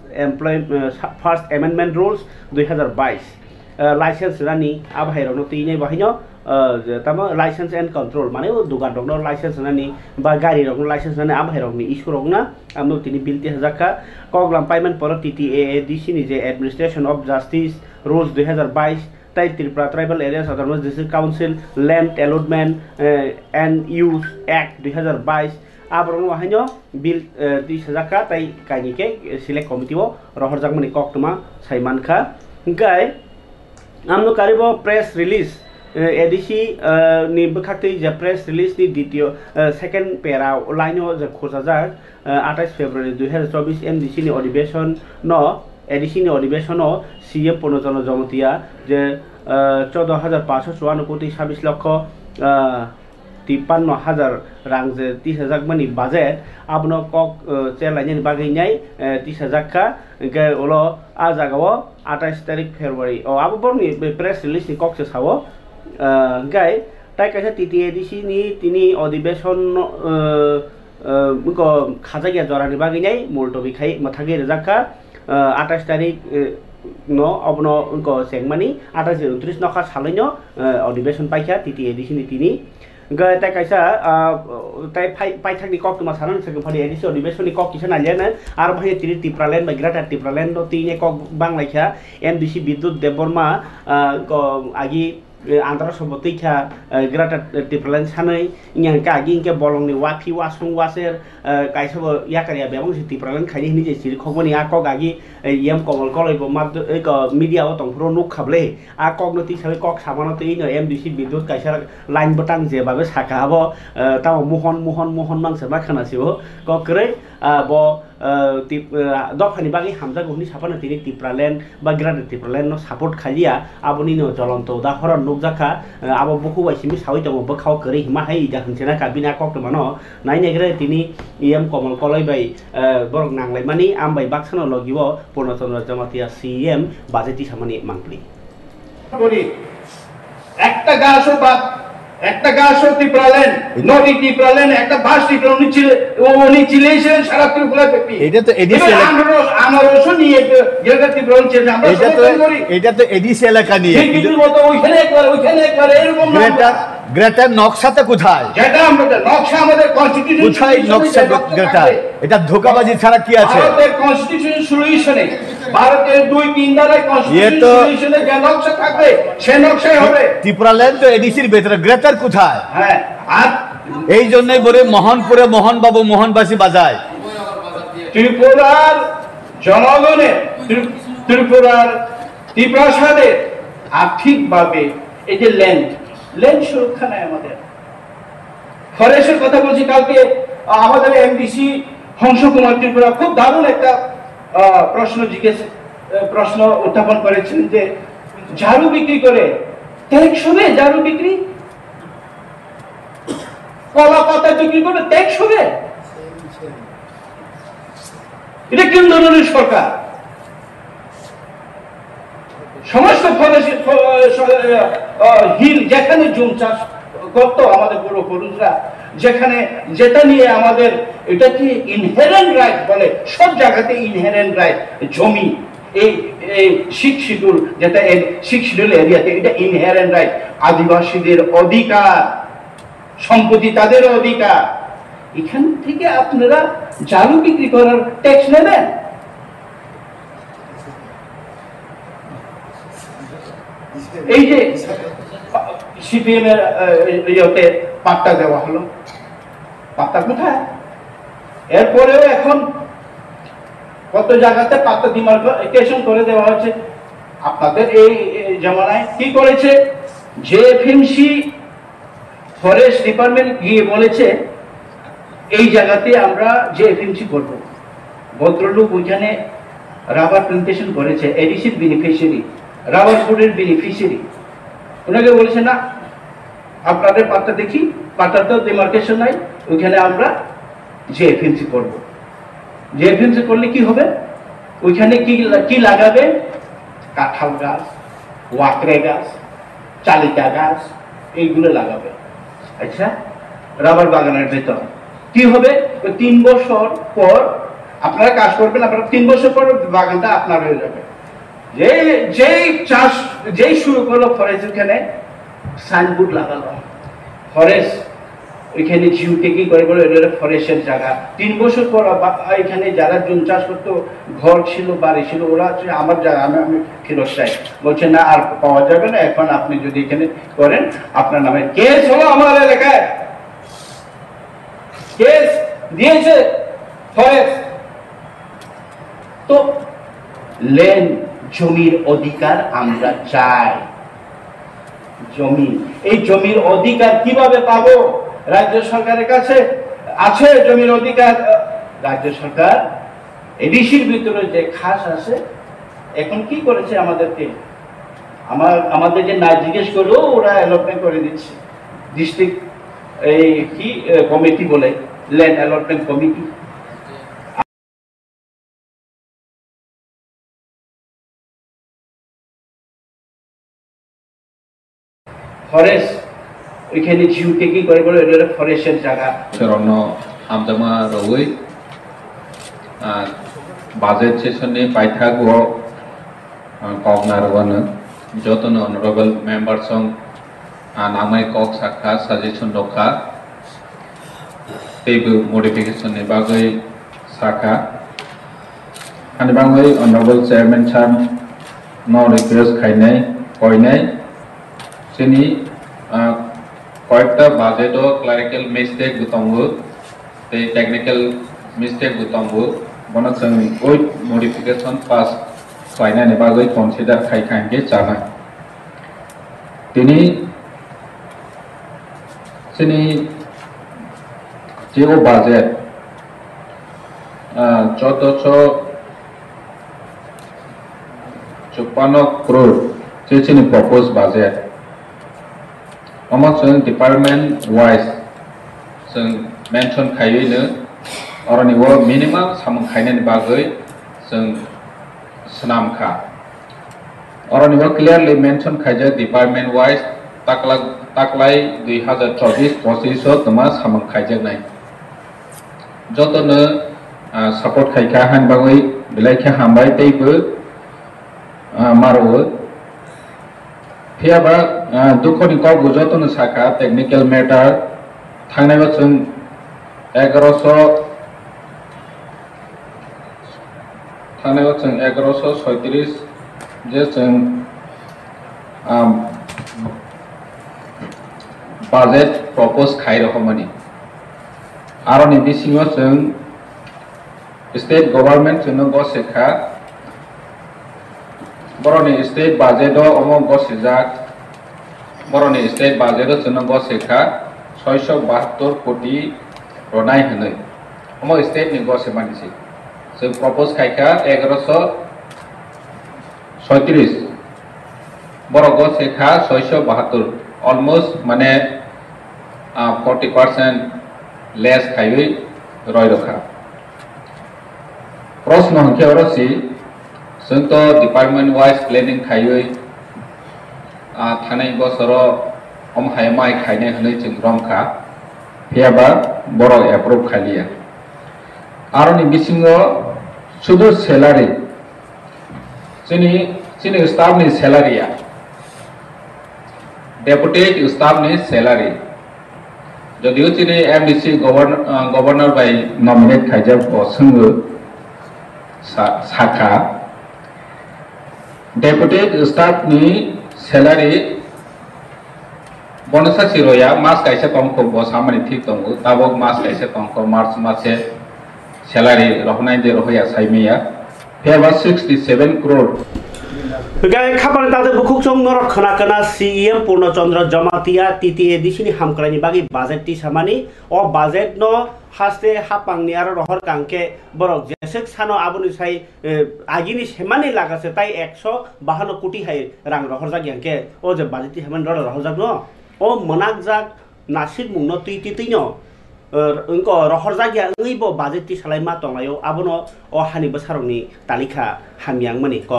amendment rules 2022 licence रानी आबहायरनो तिनै बाहायनो तम लाइसेंस एंड कंट्रोल माने दुगान रकनो लाइसेंस रानी बा गाड़ी रकनो लाइसेंस रानी आबहायरकनि इशू रकना आमनो तिनि बिल 3000 का कगलाम पेमेंट पर टीटीएडीसी नि जे एडमिनिस्ट्रेशन ऑफ जस्टिस रूल्स 2022 ताई Tripura tribal areas autonomous district council land allotment and use act 2022 आबरनो हायनो बिल 30,000 का ताई कानिके सिलेक्ट कमिटिओ रहरजाकमानि कक्तमा साइमानखा गाय आमनो कारिबो प्रेस रिलीज एडीसी नि बखाक्तै जे प्रेस रिलीज नि द्वितीय सेकेंड पेरा लाइनो जे खोजाजाक 28 फेब्रुवारी 2024 एमडीसी नि अधिवेशन न एडीसी नि अधिवेशन सीएम पनचन्द्र जमातिया जे 14,554 कोटी 26 लक्ष 53,000 रां जे 30,000 मानि बाजेट आबनो कक चेलायनि बागैनाय 30,000 का गे ओलो आ जागाव 28 तारिख फेब्रुवारी ओ आबो बरनि प्रेस रिलीज नि कक से सावो गाय ताई कायसे टीटीएडीसी नि तिनि अधिवेशन को खाजागिया जरानि बागैनाय मुलतबि खाय मथागे रजाका 28 तारिख न अबनो उनको सेंगमानि 28 नखा सालैनो अधिवेशन पाइखा टीटीएडीसी नि तिनि गय ताई कायसा ताई पाइथाकनि कक तुमा सानन सके फदि एडीसी अधिवेशन नि कक किसा नालियाना आरो भाय तिरि टिप्रालेन बा ग्रेटर टिप्रालेन नो तिने कक बांलाइखा एमडीसी विद्युत देबबर्मा को आगि आंध्र सबतैखा ग्रेटर टिप्रालेन सानै इयांका आगि इनके बलंनि वाफि वासुं वासेर कायसबो याकारिया बेबं टिप्रालेन खायनि हिनि जे सिरि खगमनि आ कक आगि एम कमल कलयबो माद मीडिया ओ तंफ्रो नुक खाबले आ कक नति साबै कक सामानो तैनो एमडीसी विद्युत कायसा लाइन बटां जेबाबो साकाबो ताव मोहन मांसे मा खानासिबो ककरै ब दफानि बागै हामजा गुनि साफानो तिनि टिप्रालेन बा greater Tipraland no support खालिया आबनि no जलन्त उदाहरण नुकजाखा आबो बखु वाइसिमि सावै दङ बखाव करै हिमा हाय जाखनसेना काबिना कक्तमानो नायनेग्रे तिनि एम कमल कलय बाय बरक नांलाय मानि आमबाय बाक्सानो लगिबो पूर्णचन्द्र जमातिया सीएम बाजेटि सामानि मांगलि একটা গাছ বা একটা গাছ ত্রিপুরালেন, নদী ত্রিপুরালেন, একটা বাস ত্রিপুরা, উনি ছিলেন সারা ত্রিপুরা ব্যাপী। এটা তো এডিসি আনারসও নিয়ে যেটা ত্রিপুরা ছিলেন, আমরা এটা তো এডিসি এলাকা নিয়ে ওইখানে একবার এরকম গ্রেটার নকশাতে কোথায়? যেটা আমাদের নকশা, আমাদের কনস্টিটিউশন কোথায় নকশা গ্রেটার? এটা ধোকাবাজি ছাড়া কি আছে? ভারতের কনস্টিটিউশন সলিউশনে, ভারতের 2-3 ধারায় কনস্টিটিউশন সলিউশনে যে নকশা থাকবে সে নকশাই হবে। ত্রিপুরাল্যান্ড তো এডিসির ভেতরে, গ্রেটার কোথায়? হ্যাঁ, আর এই জন্যই বলে মোহনপুরে মোহনবাবু মোহনবাসী বাজায়। ত্রিপুরার জনগণের, ত্রিপুরার ত্রিপ্রাসাদের আর্থিকভাবে এই যে ল্যান্ড সুরক্ষা নেই আমাদের। ফরেস্টের কথা বলছি, কালকে আমাদের এমডিসি হংস কুমার ত্রিপুরা খুব দারুণ একটা প্রশ্ন উত্থাপন করেছিলেন যে ঝাড়ু বিক্রি করে ট্যাক্স হবে, ঝাড়ু বিক্রি, কলা পাতা বিক্রি করে ট্যাক্স হবে? এটা কোন ধরনের সরকার? সমস্ত হিল যেখানে জুম চাষ করতো আমাদের পূর্বপুরুষরা, যেখানে যেটা নিয়ে আমাদের এটা কি ইনহেরেন্ট রাইট বলে, সব জায়গাতে ইনহেরেন্ট রাইট, জমি এই 6 শিডিউল, যেটা 6 শিডিউল এরিয়াতে এটা ইনহেরেন্ট রাইট, আদিবাসীদের অধিকার, সম্পত্তি তাদের অধিকার। এখান থেকে আপনারা ঝাড়ু বিক্রি করার ট্যাক্স নেবেন? এই যে সিপিএম এর ইয়েতে পাট্টা দেওয়া হলো, পাট্টা কোথায়? এরপরেও এখন কত জায়গাতে পাট্টা ডিমার্কেশন করে দেওয়া হচ্ছে। আপনাদের এই জামানায় কি করেছে, যে এফএমসি ফরেস্ট ডিপার্টমেন্ট গিয়ে বলেছে এই জায়গাতে আমরা যে এফএমসি করব, ভদ্রলোক ওইখানে রাবার প্লান্টেশন করেছে, এডিসির বেনিফিশিয়ারি, রাবার ফুডের বেনিফিশিয়ারি, ওনাকে বলেছে না আপনাদের পাট্টা দেখি, পাট্টাতেও ডিমার্কেশন নাই, ওইখানে আমরা যে এফএমসি করব। যে এফএমসি করলে কি হবে, ওইখানে কি লাগাবে? কাঁঠাল গাছ, ওয়াকড়ে গাছ, চালিকা গাছ, এইগুলো লাগাবে। আচ্ছা, রাবার বাগানের ভেতর কি হবে? 3 বছর পর আপনারা কাজ করবেন, আপনারা 3 বছর পর বাগানটা আপনার হয়ে যাবে। যেই শুরু করলো ফরেস্ট, ওখানে সাইনবোর্ড লাগালো ফরেস্ট, ওইখানে জিউকে কি করে বলে এটা ফরেস্টের জায়গা। 3 বছর পর এখানে যারা জুম চাষ করতো, ঘর ছিল, বাড়ি ছিল, ওরা আমার জায়গা, আমি ফেরত চাই, বলছে না আর পাওয়া যাবে না, এখন আপনি যদি এখানে করেন আপনার নামে কেস হলো। আমার এলাকায় কেস দিয়েছে ফরেস্ট। তো ল্যান্ড, জমির অধিকার আমরা চাই। জমি, এই জমির অধিকার কিভাবে পাবো? রাজ্য সরকারের কাছে আছে জমির অধিকার। রাজ্য সরকার এডিসির ভিতরে যে খাস আছে, এখন কি করেছে আমাদেরকে, আমাদের যে না জিজ্ঞেস করলো ওরা অ্যালটমেন্ট করে দিচ্ছে। ডিস্ট্রিক্ট এই কি কমিটি বলে, ল্যান্ড অ্যালটমেন্ট কমিটি। ফরেস্ট ওইখানে জিউকে কি করে বলে এটা ফরেস্টের জায়গা। চরণ আমজামা রই বাজেট সেশনে পাইথাগো কগনারওয়ান যতন অনারেবল মেম্বার সং নামাই কক সাখা সাজেশন রক্ষা তেবু মডিফিকেশন नि बागै साखा अनि बागै अनरेबल चेयरमैन साहब नो रिक्वेस्ट खाइनाय कयनाय जोंनि কয়েকটা বাজেটও ক্লারিক্যাল মিস্টেক দंगो ते टेक्निकल मिस्टेक दंगो बनो जों ओइ मडिफिकेशन पास खाइनायनि बागै कनसिडार खाइखांगे जानाय दिनै जोंनि जेओ बाजेट 1454 करोड़ जोंनि प्रपोज बाजेट जों डिपार्टमेंट वाइज जों मेंशन खायैनो अरनिबो मिनिमाम सामों खायनायनि बागै जों स्नामखा अरनिबो क्लियरलि मेंशन खायजा डिपार्टमेंट वाइज ताकलाय 2024-25 तमा सामं खायजेनाय जतनो सपोर्ट खायखा हानबाङै बिलाइखा हामबाय तैबो मारो फियाबा दुखनि कब जतनो साखा टेक्निकल मैटर थांनाय बोसोर 1136 जे जों बाजेट प्रपोज खाइ रखमानि आरो बिसिङाव जों स्टेट गभर्नमेंट जोंनो गसेखा बर'नि स्टेट बाजेटआव अमो गसेजाक बर'नि स्टेट बाजेटआव जोंनो गसेखा 672 कोटी रनाय होनो अमो स्टेटनि गसे मानिसि जों प्रपोज खायखा 1136 बर' गसेखा 672 almost माने 40% लेस खायबै रय रखा प्रश्न हंखे अरसि जोंथ डिपार्टमेंट वाइज प्लानिंग खायबै थानाय बोसोराव हम हायमाय खायने होनै जों रमखा फेयाबा बर' एप्रुव खालिया आरो बिसिङाव सुदु सैलारि जोंनि स्टाफनि सैलारिया डेपुटेड स्टाफनि सैलारि जदिव चिनी एमडीसी गवर्नर बाय नॉमिनेट खायजाब संगो साखा डेपुटेड स्टाफनि सैलारि बनसा सिरोया मास कैसे तंको बसामनि ठीक तंगो ताबक मास कैसे तंको मार्च मासे सैलारि रहनाय दे रहया साइमिया फेबा 67 करोड़ गाय खापाल तादे बुकुक सं नर खना खना सीएम पूर्णचंद्र जमातिया टीटीए दिसिनि हामक्रानि बागि बाजेट ति सामानि अ बाजेट न हास्ते हापांनि आरो रहर कांके बरक जेसेक सानो आबुनि साइ आगिनि सेमानि लागासे ताइ 152 कोटी हाय रां रहर जागियांके ओ जे बाजेट ति हामान रहर जाग न ओ मनाक जाग नासिक मुंनो टीटी तिनो उनको रहर जागिया ओइबो बाजेट ति सालाइमा तंलायो आबुनो अ हानि बसारंनि तालिका हामियां मनि क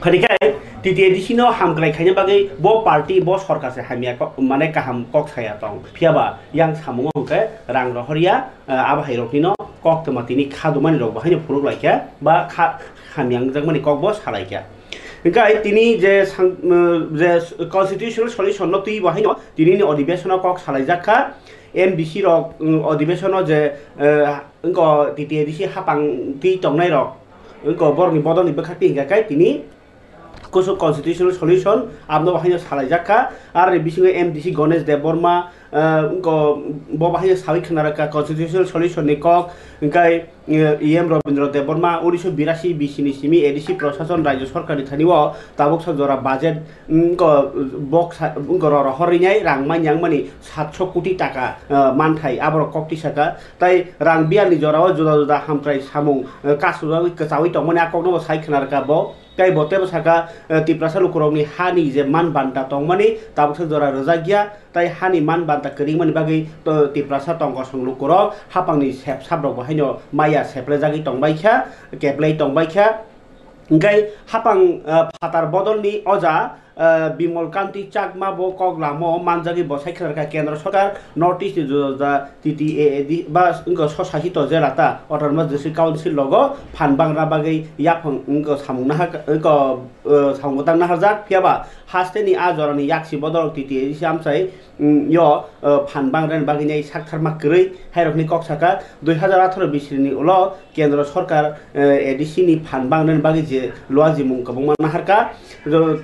फरिकाय टीटीए दिसिनो हामग्राय खायनो बागै बो पार्टी बो सरकार से हामिया माने काहाम कक साया तंग फियाबा यां सामुंग हंके रां रहरिया आबा हायरकनिनो कक तमातिनि खादुमानि रग बाहायनो फुरुक लायखा बा हामियां जगमानि कक बो सालायखा गाय तिनी जे कन्स्टिट्यूशनल सल्यूशन न तुइ बाहायनो तिनिनि अधिवेशन कक सालायजाखा एमडीसी रक अधिवेशन जे उनको टीटीए दिसि हापां ति तंगनाय रक उनको बरनि बदलनि बखाति हिंगाखाय तिनी कुसु कन्स्टिट्यूशनल सल्यूशन आपनो बाहायनो सालायजाखा आरो बिसिङो एमडीसी गणेश देवबर्मा उनको बो बाहायनो सावि खनारका कन्स्टिट्यूशनल सल्यूशन नि कक उनकाय एम रविन्द्र देवबर्मा 1982 बिसिनि सिमी एडीसी प्रशासन राज्य सरकारनि थानिव ताबुक सजरा बजेट उनको बक्स उनको रहरिनाय रांमान्यां मानि 700 कोटी टाका मानथाय आबर कक्ति साका ताइ रां बियानि जराव जुदा जुदा हामफ्राय सामुं कासुवा कचावि तंमनि आकनो साइ खनारका बो काय बोते बसाका तिप्रासा लुकुरंनि हानि जे मान बान्ता तंमनि ताबुक सजरा रजागिया ताइ हानि मान बान्ता करिंमनि बागै तिप्रासा तंग संलुकुर हापांनि सेप साब्रक बाहायनो माया सेप्ले जागि तंबायखा केप्ले तंबायखा ओंखाय हापां फातार बदलनि अजा बिमल कान्ति चाकमा बो कगलामो मानजागि बसाइ खरका केन्द्र सरकार नॉर्थ ईस्ट जुदा टीटीए बा उनको ससाहित जेलाता अटोनोमस डिस्ट्रिक्ट काउन्सिल लगो फानबांग्रा बागै याफं उनको सामुंना उनको सामुंगतांना हरजाक फियाबा हास्तेनि आजरनि याक्सि बदल टीटीए सामसाय यो फानबांग्रानि बागैनि साकथारमा गरै हायरकनि कक्साका 2018 बिसिनि उलो केन्द्र सरकार एडीसी नि फानबांग्रानि बागै जे लवाजि मुंकबंमा हारका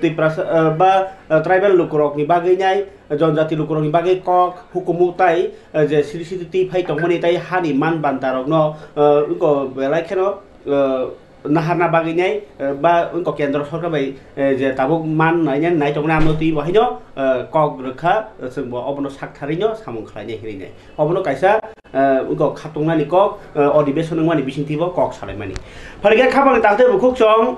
तिप्रासा बा ट्राइबल लुकुरकनि बागैनाय जनजाति लुकुरकनि बागै कक हुकुमुताय जे सिरिसिति फाइ तंमनि ताइ हानि मान बान्तारकनो उनको बेलायखेनो नाहारना बागैनाय बा उनको केन्द्र सरकार बाय जे ताबुक मान नायने नाय तंगना आमनति बहायनो कक रखा जों अबनो साकथारिनो सामुं खालायनाय हिरिनाय अबनो कायसा उनको खातंनानि कक अधिवेशन मानि बिसिंतिबो कक सालायमानि फरिगा खाबानि ताखते बुकुक सं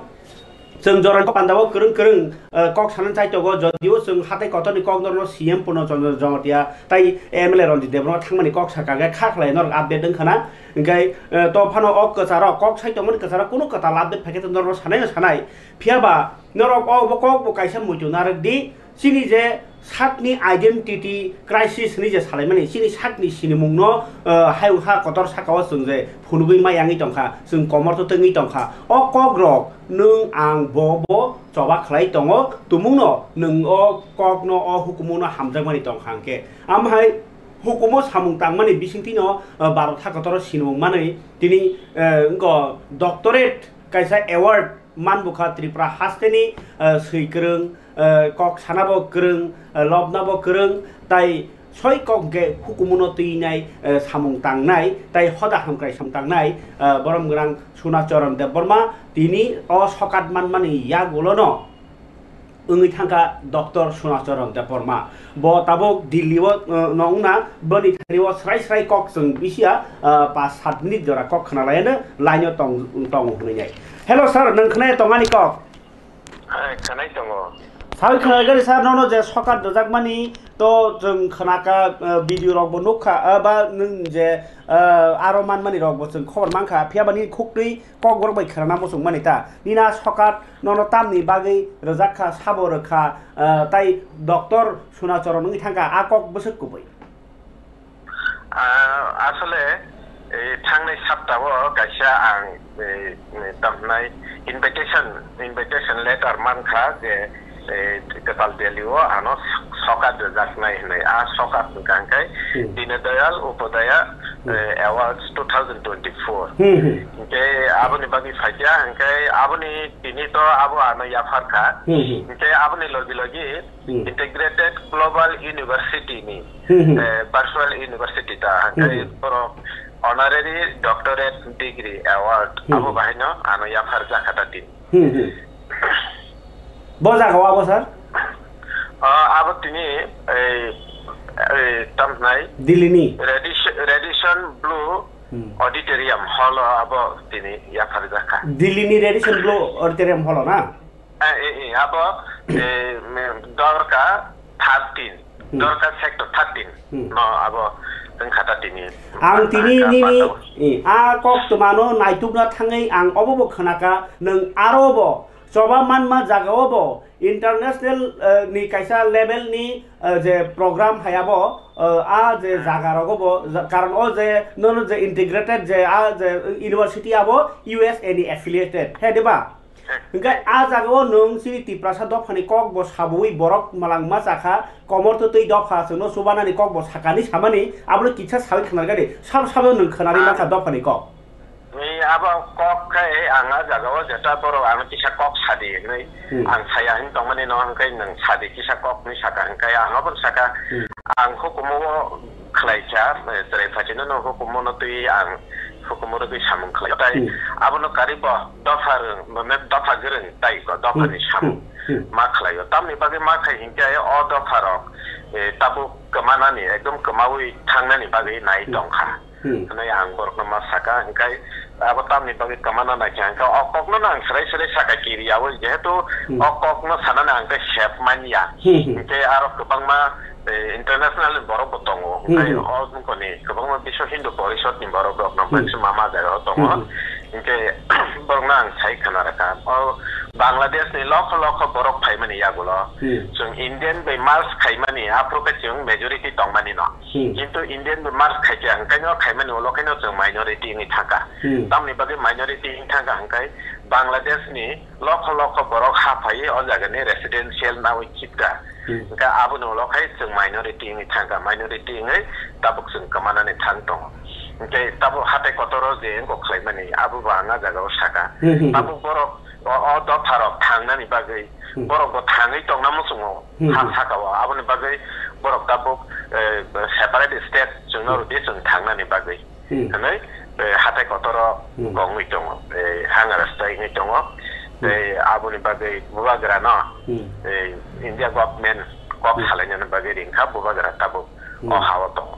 जों जरान पान्दाव करं करं कक सानन चाइतगो जदिव जों हाथाय कतनि कक दरनो सीएम पूर्णचंद्र जमातिया ताइ एमएलए रन्जित देवबर्मा थांमानि कक साकागे खाखलाय नर आपडेट दंखाना ओंखाय तो फानो अक कचार कक साइतमन कचार कुनु कथा आपडेट फाकेत नर सानाय फियाबा नर कक बो कायसा मुइतु नारक दि सिनि जे sakni identity crisis ni je salaimani sini sakni sini mungno hai ha kotor sakawa sung je phunugui mayangi tongkha sung komor to tengi tongkha o kogrok nung ang bobo coba khlai tongo tumungno nung o kokno o hukumuno hamjagmani tongkhangke amhai hukumo samung tangmani bisingtino 12 tha kotor sinung mani tini ngo doctorate kaisa award manbukha Tripura hasteni seikrung kok sanabo krung lobnabo krung tai soi kok ge hukumuno tuinai samung tangnai tai hoda hamkrai samtangnai borom grang Sunacharan Debbarma tini o sokat manmani yagulono ungi thangka Dr. Sunacharan Debbarma bo tabok Delhi o nongna boni thaniwo srai kok sung bisia 5-7 minute jora kok khnalayana laino tong hunai Hello sir nang khnai tongani kok khanai tongo Sawi khnai gari sir nono je sokat dojagmani to jeng khnaka video rok bo nokha ba nung je aro manmani rok bo jeng khobor mangkha phiabani khukri kok borok bai khrana mosung mani ta nina sokat nono tamni bagai rojakha sabo rekha tai Dr. Sunacharan ngi thangka akok bosok kubai asale थांनाय सप्ताहाव गायसा आं दामनाय invitation later मानखा जे गोपाल दिल्लीआव आनो सकात जाखनाय होननाय आ सकात गांखाय Deendayal Upadhyay awards 2024 के आबनि बागि फाइया अंके आबनि तिनि तो आबो आनो याफारखा के आबनि लगी integrated global university ni virtual university ta अंके pro honorary doctorate degree award abu bahino ano yafar zakata din boza gawa bo sir abu tini tamnai dilini Radisson Blue auditorium hall abu tini yafar zakka dilini Radisson Blue auditorium hall na abu dorka 13 dorka sector 13 no abu ang tini nini a kok tumano naitubna thangai ang obobo khanaka nung arobo soba manma jagaobo international ni kaisa level ni je program hayabo a je jagarogobo karon o je nono je integrated je a je university abo USA ni affiliated hedeba Enggak aja go nung si Tripura dop hani kok bos habui borok malang masaka komor to tei dop ha no subana ni kok bos hakani samani abro kicha sawi khnar gari sab nung khanari maka dop hani kok ni aba kok kai anga jaga o jeta boro anga kisa kok sadi ni ang saya hin tongmani no ang kai nang sadi kisa kok ni saka ang kai anga bon saka ang hukumo khlaicha tere phachino no hukumo no tui ang hukumoro bi samung khlai tai abono karibo dofar mame dofa gereng tai ko dofa ni sam ma khlai tamni bagi ma khai hingke o dofarok tabu kemana ni ekdom kemawi thangnani bagi nai tongkha nai ang borok ma saka hingkai abo tamni bagi kemana na jangka okokno nang srai saka kiri awo jehetu okokno sanana angke chef mania hingke arok kebangma international borok botongo ngai ozun koni kebangma bisho hindu borisot ni borok no mama jaro tongo inke borok nang sai khanaraka o Bangladesh ni lokho borok phaimani yagulo chung Indian be mars khaimani aprope chung majority tongmani no kintu Indian be mars khaike angkaino khaimani olokaino chung minority ni thaka tamni bagi minority ni thaka angkai Bangladesh ni lokho borok ha phai o jaga ni residential nawi chipta ka abuno lokai chung minority ni thaka minority ngai tabuk chung kamana ni thangtong ke tabu hate kotoro je ko khlaimani abu banga jaga osaka tabu borok o do tharok thangnani bagai borok bo thangai tongna musungo ha sakawa abuni bagai borok tabu separate state chunor de chung thangnani bagai hanai hate kotoro gongui tongo hangara stai ngi tongo abuni bagai bubagra no India government kok halanya bagai ringka bubagra tabu o hawa tongo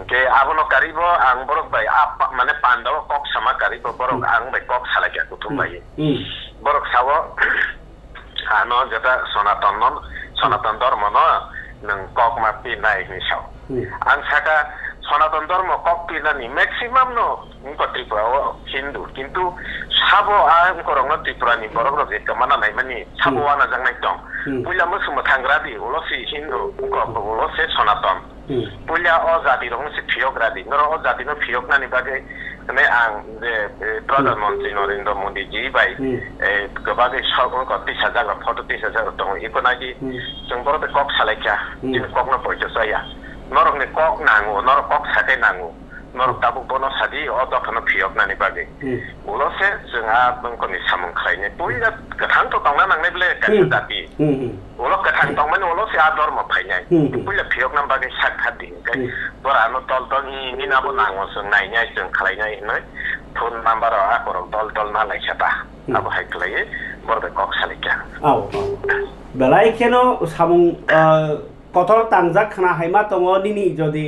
ke abono karibo ang borok bai apa mane pandaw kok sama karibo borok ang bai kok salakya kutum bai borok sawo ano jata sonatan dharma no nang kok ma pi nai ni saw ang saka Sanatan Dharma কক পিনানি maximum নো উনকো ত্রিপুরা হিন্দু কিন্তু সাবো আম করং ত্রিপুরানি বরং যে কামানা নাই মানি সাবো আনা জাংনাই দং পুইলা মুসুম থাংগ্রাদি উলসি হিন্দু উনকো উলসে সনাতন পুইলা অ জাতি রং সে ফিয়গ্রাদি নর অ জাতি নো ফিয়গনানি বাগে মানে আং যে প্রধানমন্ত্রী নরেন্দ্র মোদী জি বাই গোবাগে সব কতি সাজা ফটো 30,000 দং ইকোনাগি जों बर'बे কক सालायखा जों ककनो पयसा जाया नरकनि कक नांगौ नरक कक साथै नांगौ नरक दाबो बनो सादि अ दखनो फियगनानि बागै उलसे जोंहा बंकनि सामुं खायने बयला गोथां तो दंना नांनायब्ले गासै जाति उल गोथां दंमाने उलसे आ धर्म फायनाय बयला फियगनान बागै साखादि गाय बरानो तल तल नि नाबो नांगौ जों नायनाय जों खालायनाय नै फोन नाम्बार आकर तल तल ना लायखाता आबो हायख्लायो बर'बे कक सालायखा औ बेलाय केनो सामुं कथर तांजाक खाना हायमा दङ निनि जदि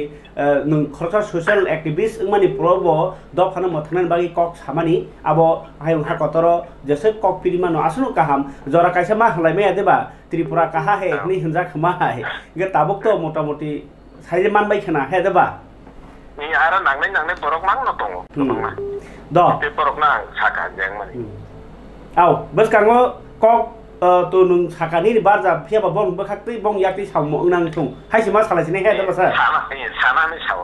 नों खरसा ससियेल एक्टिविस्ट मानि प्रबो दफानो मथनान बागि कक सामानि आबो हाय हा कतर जसे कक पिरिमानो आसनु काहाम जरा कायसा मा हलायमे देबा त्रिपुरा काहा हे नि हनजा खमा हाय गे ताबुक तो मोटामोटी साइजे मानबाय खाना हे देबा नि आरो नांनाय बरक मांनो दङ द बे बरक ना साका जें मानि औ बस कांगो कक तो नों साकानि बारजा फियाबा बं बखाक्तै बं याक्ति सावमो नां थुं हायसे मा सालायसिने हे देबा सा सानानै साव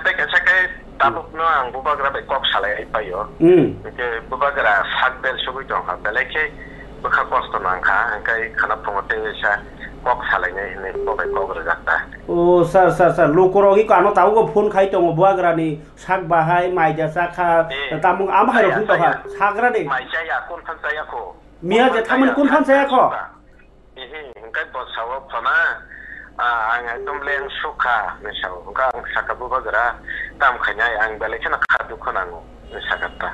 तेके सके ताबुकनो आं बुबाग्रा बे कक सालाय पायो के बुबाग्रा साक बेल सुगै दं हा बेलेके बखा कष्ट नांखा अंकाय खाना फंगते सा कक सालायने ने बबे कग्र जाता ओ सर लोकरगि कानो ताबुको फोन खाइ दङ बुआग्रानि साक बाहाय माइजा साखा तामुं आम हायरो फुं दहा साग्रा दे माइजाया कोन फानजायाखौ मिया जे थामन कोन फानजायाखौ इहि अंकाय बसाव फना आं एकदम लें सुखा नसाव अंका आं साका बुबाग्रा दाम खायनाय आं बेलेखना खादु खनांगौ नसागता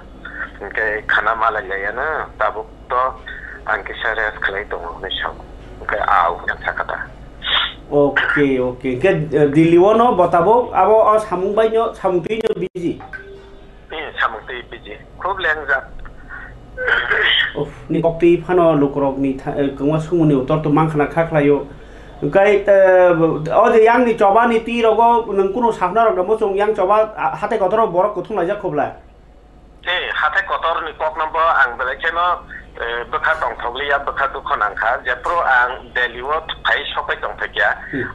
अंकाय खाना मालायलायानो ताबुक तो आं किसारेस खलाय दङ नसाव अंकाय आउ साकाता ओके के दिल्लीवनो बताबो आबो सामुंबायनो सामुंतैनो बिजि सामुंतै बिजि खूब लेंजा नि कक्ति फानो लोकरगनि गंवा सुमुनि उत्तर तो मांखना खाख्लायो गाय अजे यांनि चबानि तिरगो नों कुनो साखना रग मोसों yang चबा हाते कतर बरक कुथुं लायजा खोबला हाते कतरनि कक नम्बर आं बेलेखेनो बखा दं थगलिया बखा दुखनांखा जेप्रो आं दिल्लीव फाइ सफाय दं थगिया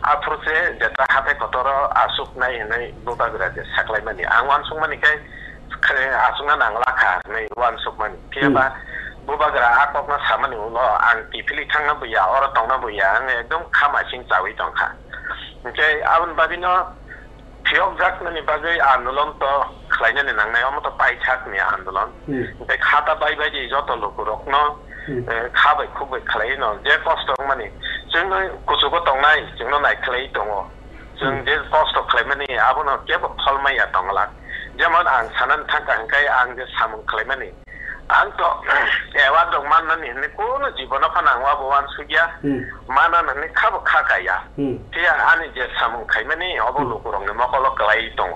आथुरसे जेता हाते कतर आसुक नाय नै बुबाग्रा जे साखलायमानि आं वानसुक मानिखाय आसुना नांलाखा नै वानसुक मानि फियाबा बुबाग्रा आककना सामानि उल आं टिफिलि थांना बुया अर तंना बुया आं एकदम खामासिं जावै दंखा ओमफ्राय आउन बाबिनो फियक जाकनि बागै आन्दोलन तो खालायनानै नांनाय मत पाइथाकनि आन्दोलन ओमफ्राय खाता बायबायदि जत लोकरकनो खाबाय खुबै खालायनो जे कष्ट माने जोंनो कुसुगो दंनाय जोंनो नायखलाय दङ जों जे कष्ट खालायमानि आबनो केबो फलमाया दंला जेमन आं सानन थांका हंकाय आं जे सामुं खालायमानि आं तो एवा दं माननानै ने कोनो जीवन फानांवा बवान सुगिया माननानै खाबो खागाया थिया आनि जे सामुं खायमानि अब लोकरंनि मकल कलाय दं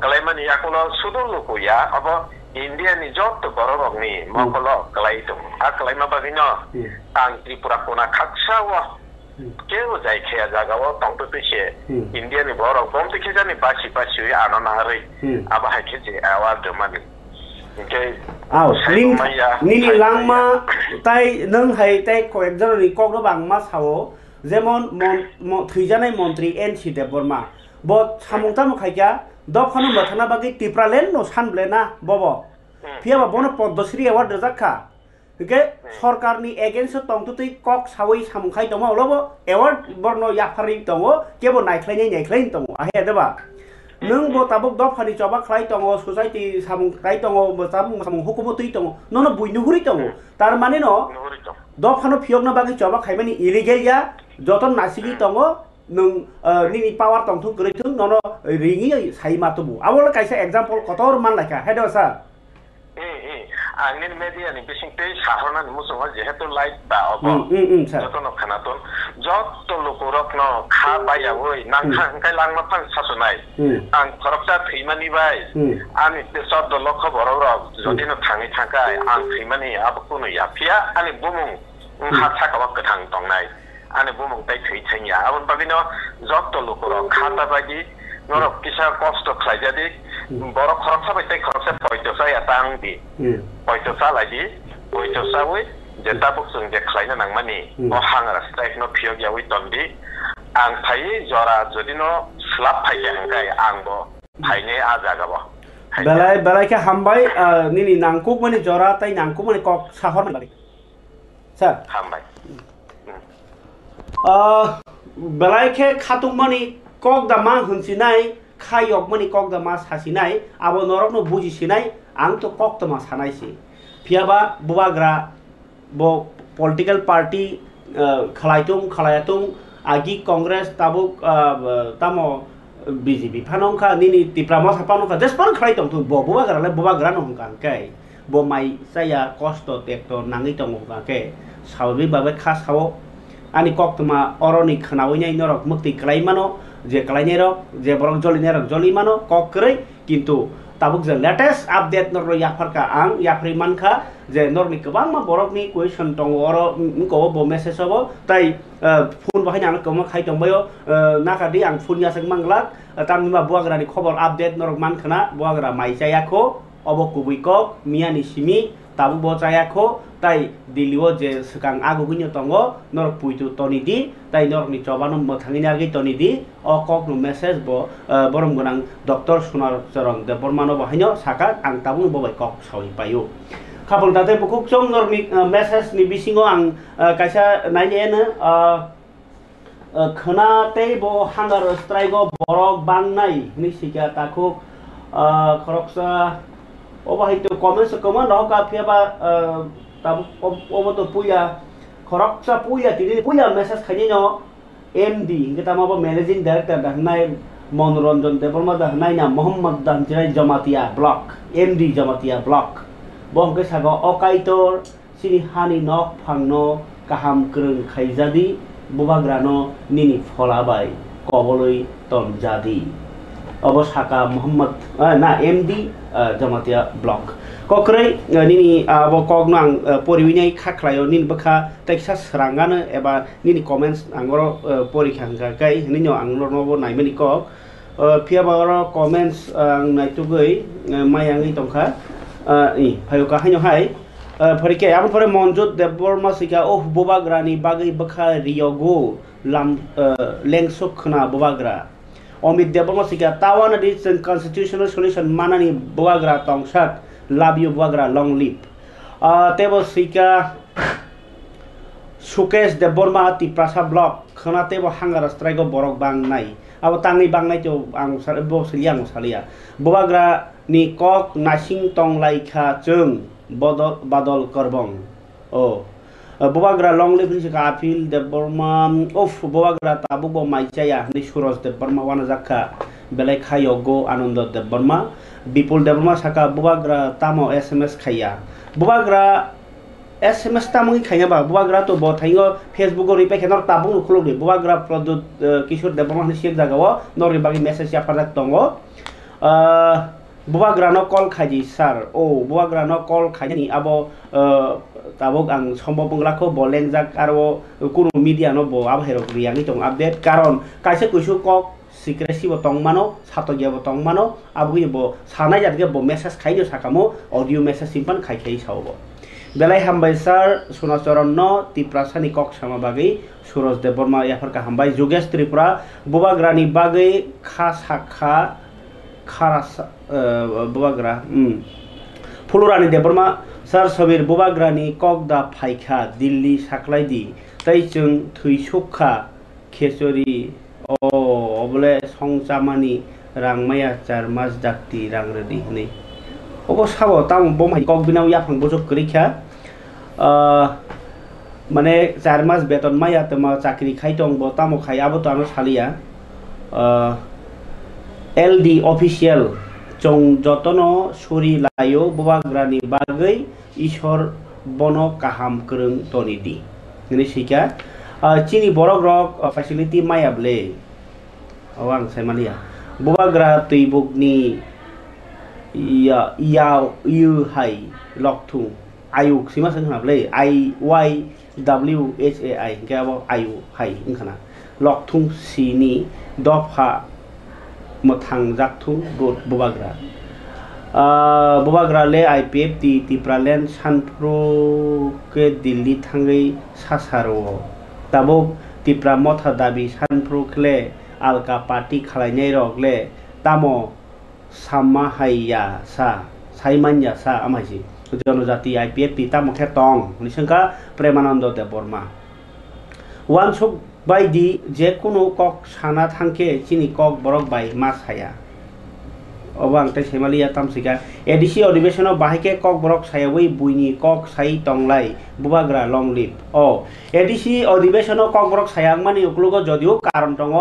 कलायमानि याकल सुदु लोकया अब इन्डियानि जत बररंनि मकल कलाय दं आ कलायमा बागिनो आं त्रिपुरा कोना खाकसावा केबो जायखिया जागाव दंतो पेसे इन्डियानि बरं बमते जानि बासि आनो नारै आबा हायखे जे आवा दमानि निनि लांमा ताई नों हाय ताई कয়েকজনनि ककनो बांमा सावो जेमन थैजानाय मन्त्री एनसी देबबर्मा ब सामुंता मखायजा दफानो मथाना बागै टिप्रालेन नो सानब्लेना बबो फियाबा बनो पद्मश्री एवार्ड जाखा के सरकारनि एगेन्स्ट तंतुतै कक सावै सामुंखाय दङ अलब एवार्ड बर्नो याफारि दङ केबो नायख्लायनाय दङ आहे देबा नों बो ताबुक दफानि चबा खाय दङ सोसाइटी सामुं खाय दङ सामुं हुकुमतै दङ ननो बुइनुहुरि दङ तार माने न दफानो फियगना बागै चबा खायमानि इलिगेल या जतन नासिगि दङ नों निनि पावर तंथु गरैथुं ननो रिङि साइमातबु आवल कायसा एग्जांपल कतर मान लायखा हेदो सा आंनि मेडियानि बिसिंतै साहरनानि मुसुङा जेहेतु लाइट बा अब जतन खानातन जत लोकरकनो खा बायावै नांखा हंकाय लांना फां सासुनाय आं फरकता थैमानि बाय आनि देशत लख बरर जदिनो थाङै थांखाय आं थैमानि आबकुनो याफिया आनि बुमुं हा साकावा गोथां दंनाय आनि बुमुं ताइ थैथैया आबन बागिनो जत लोकरक खाता बागि norok kisa kosto khlaijadi borok khoroksa bai khoroksa poitosa ya tangdi poitosa lagi poitosa wi jeta buksung je khlaina nangmani o hangra strike no phiyog ya wi tondi ang phai jora jodi no slap phai jangai angbo phaine a jaga bo belai ke hambai nini nangkuk mani jora tai nangkuk mani kok sahor mani sir hambai belai ke khatung mani kok dama hunsinai khayok mani kok dama sasinai abo norok no buji sinai ang to kok dama sanai si phiaba bubagra bo political party khalayatung agi congress tabuk tamo BJP panongka nini tiprama sapanongka despar khalai tong tu bo bubagra le bubagra no hongka kai bo mai saya kosto tekto nangi tong hongka ke sawi babe khas hawo ani kok tuma oroni khnawi nyai norok mukti klai mano je klai nyai rok je borok joli mano kok krei kintu tabuk je latest update nor yafar ka ang yafri mankha je norni kobang ma borok ni question tong oro ko bo message hobo tai phone bahai nang ko ma khai tong bayo naka di ang phone ya sang manglak tam ma buagra ni khobor update norok man khana buagra mai chaya kho obo kubui kok miani simi tabu bo chaya kho tai diliwo je sekang agu gunyo tongo norok puitu toni di tai norok ni chobano mothangi nargi toni di o kok no message bo borom gonang doctor sunar charong de bormano bahaino saka ang tabu bo bai kok sawi payu khapol date bukuk chong norok ni message ni bisingo ang kaisa naine na khana te bo hangar strike go borok bangnai ni sika takuk khoroksa obahito comments koma no ka phiaba tabu oboto puya khoroksa puya tini puya message khani no MD kita mau managing director dah nai Monoranjan Department dah nai na Muhammad dan Jirai Jamatia Block MD Jamatia Block bong ke sago okaitor sini hani nok phangno kaham krung khaijadi bubagrano nini pholabai koboloi tonjadi obosaka Muhammad na MD Jamatia Block kokrei nini abo kognang poriwinyai khaklayo nin bakha texas rangana eba nini comments angoro porikhangka kai ninyo angro nobo naimani kok phiabaro comments ang naitugoi mayangi tongkha i phayoka hanyo hai phorike amon pore monjot deborma sika oh bobagrani bagai bakha riogo lam lengsok khna bobagra Omid Deborma sika tawana dis constitutional solution manani bobagra tongsat love you buagra long live tebo sika Sukesh Deborma ti prasa block khana tebo hangar strike go borok bang nai abo tangi bang nai to ang sarbo siliang salia buagra ni kok nasing tong laikha chung badol karbong o buagra long live sika apil Deborma of buagra tabu bo maichaya ni suros Deborma wana zakha belai khayogo anand Deborma Bipul Deborma saka buagra tamo SMS khaya buagra SMS tamongi khaya ba buagra to bo thayo Facebook ori pe khenor tabung khulog buagra produt Kishor Deborma ni sik jagawo nori bagi message ya parak tongo buagra no call khaji sir o buagra no call khajani abo tabok ang sombo penglako boleng jak aro kuno media no bo abhero riangi tong update karon kaise kuisu kok secrecy botong mano sato ya botong mano abu bo sana jatge bo message khaijo sakamo audio message simpan khai saubo belai hambai sar sunacharan no tiprasani kok sama bagai Suros Deborma yafarka hambai Jogesh Tripura bubagrani bagai khasakha kharas bubagra Fulurani Deborma sar sabir bubagrani kok da phaikha Delhi saklai di tai chung thuisukha khechori obole songchamani rangmaya 4 mas dakti rangredi hini obo sabo tam bomai kok binau yapang bojok krikha mane 4 mas beton maya tama chakri khaitong bo tamo khai abo to ano salia LD official chong jotono suri layo bubagrani bagai ishor bono kaham krung tonidi ini sika chini borok rok facility mayable awang semalia bubagra tuibukni ya yu hai lokthung ayuk sima sang hable IYWHAI gabo ayu hai ingkhana lokthung sini dopha थांजाकथुं बुबाग्रा बुबाग्राले IPF तिप्रालेन सानफ्रो के दिल्ली थांगै सासारो ताबो तिप्रा मथा दाबि सानफ्रो खले आलका party खालायनाय रगले तामो सामाहाया सा साइमान्या सा आमाइसि जनजाति IPF तामो खे तंग निसंका प्रेमानंद देबबर्मा वानसुक बायदि जेकुनु कक साना थांखे चिनि कक बरक बाय मासाया अब आं सैमालिया तामसिका एडिसि अधिवेशन बाहायके कक बरक सायावै बुइनि कक साइ तंगलाय बुबाग्रा लंग लिभ ओ एडिसि अधिवेशन कक बरक सायां मानि उक्लुगो जदिउ कारण दङ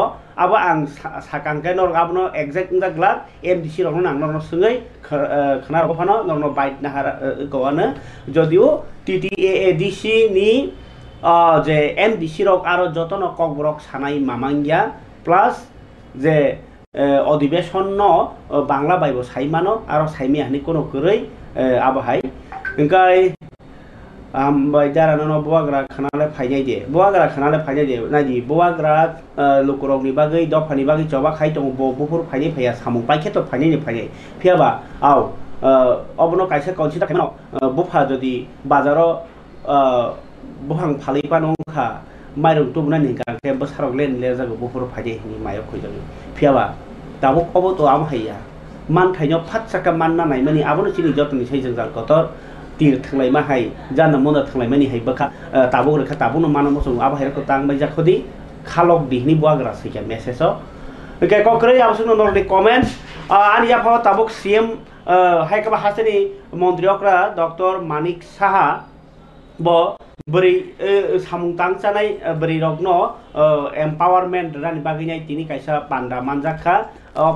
अब आं साकांके नर आबनो एक्जेक्ट जागला एमडिसि रनो नांनो सङै खनार गफानो नरनो बाइट नाहार गवानो जदिउ TTAADC नि जे एमडिसि रक आरो जतन कक बरक सानाय मामांगिया प्लास जे अधिवेशन बांला बाइबो साइमानो आरो साइमियानि कोनो करै आबहाय ओंखाय जारानो बुवाग्रा खानाले फायनाय दे बुवाग्रा खानाले फायनाय दे नायदि बुवाग्रा लुकुरगनि बागै दफानि बागै जबा खाय दङ बुफुर फायनाय फाया सामु पाइखेत फायनाय फायनाय फियाबा आव अबनो कायसे कनसिडार खालामनो बुफा जदि बाजाराव बुहां फालिपा नंखा माइरं तुबना निगांखे बसारक लेन ले जागो बुफुर फायनाय नि मायाव खयजों फियाबा दाबो कबो तो आम हाया मान थाइनो फात साका मान नानाय मानि आबनो चिनि जतनि सैजों जाल कतर तीर थांलाय मा हाय जानो मन थांलाय मानि हाय बखा ताबो रेखा ताबो न मानो मसो आबा हेरको तांग बाय जाखदि खालक दिहनि बुआग्रा सैया मेसेजो ओके ककरै आबसुनो नरदि कमेन्ट आनि जाफा ताबुक CM हायकबा हासेनि मन्त्रि अक्रा डक्टर मानिक साहा ब बरै सामुं तांचानाय बरै रगनो एम्पावरमेन्ट रानि बागैनाय तिनि कायसा पान्डा मानजाखा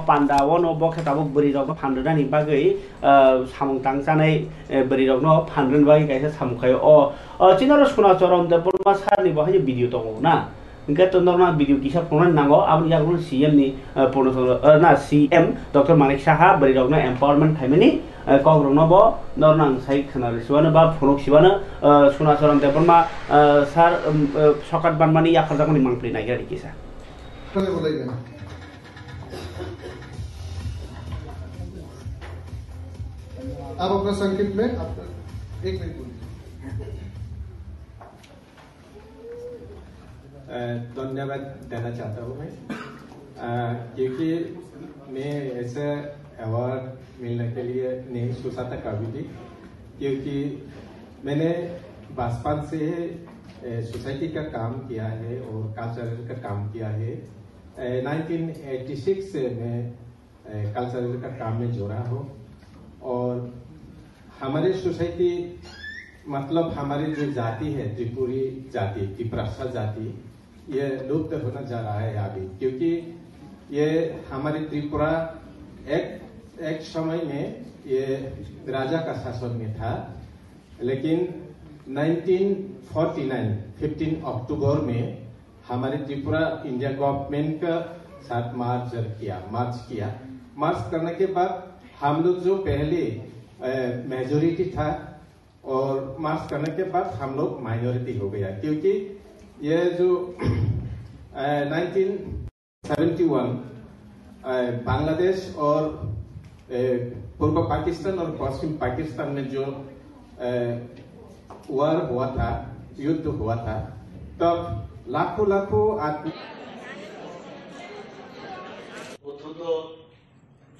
पान्डा वनो बखे ताबुक बरै रगनो फान्डरानि बागै सामुं तांचानाय बरै रगनो फान्डरनि बागै कायसा सामुखायो चिनारो सुना चरम देबरमा सारनि बहाय भिडिअ दङ ना इनका तो नरना भिडिअ किसा फोन नांगो आबनि जागुन CM नि फोन ना CM डक्टर मानिक साहा बरै रगनो एम्पावरमेन्ट थाइमानि कग्रनो ब नरनां साइ खनारि सिबानो बा फनक सिबानो सुना चरम देबरमा सार सकात बानमानि याफा जागनि मांफ्रि नागिरा किसा आप अपना संक्षिप्त में 1 मिनट बोलिए। धन्यवाद देना चाहता हूँ मैं क्योंकि मैं ऐसे अवार्ड मिलने के लिए नहीं सोचा था कभी भी क्योंकि मैंने बचपन से सोसाइटी का काम किया है और कल्चरल का काम किया है 1986 से मैं कल्चरल का काम में जुड़ा हूँ और हमारी सोसाइटी मतलब हमारी जो जाति है त्रिपुरी जाति त्रिप्रासा जाति ये लुप्त होना जा रहा है अभी क्योंकि ये हमारी त्रिपुरा एक समय में ये राजा का शासन में था लेकिन 1949 15 अक्टूबर में हमारी त्रिपुरा इंडिया गवर्नमेंट का साथ मार्च करने के बाद हम लोग जो पहले मेजोरिटी था और मार्च करने के बाद हम लोग माइनॉरिटी हो गया क्योंकि ये जो 1971 बांग्लादेश और पूर्व पाकिस्तान और पश्चिम पाकिस्तान में जो वार हुआ था युद्ध हुआ था तब लाखों आदमी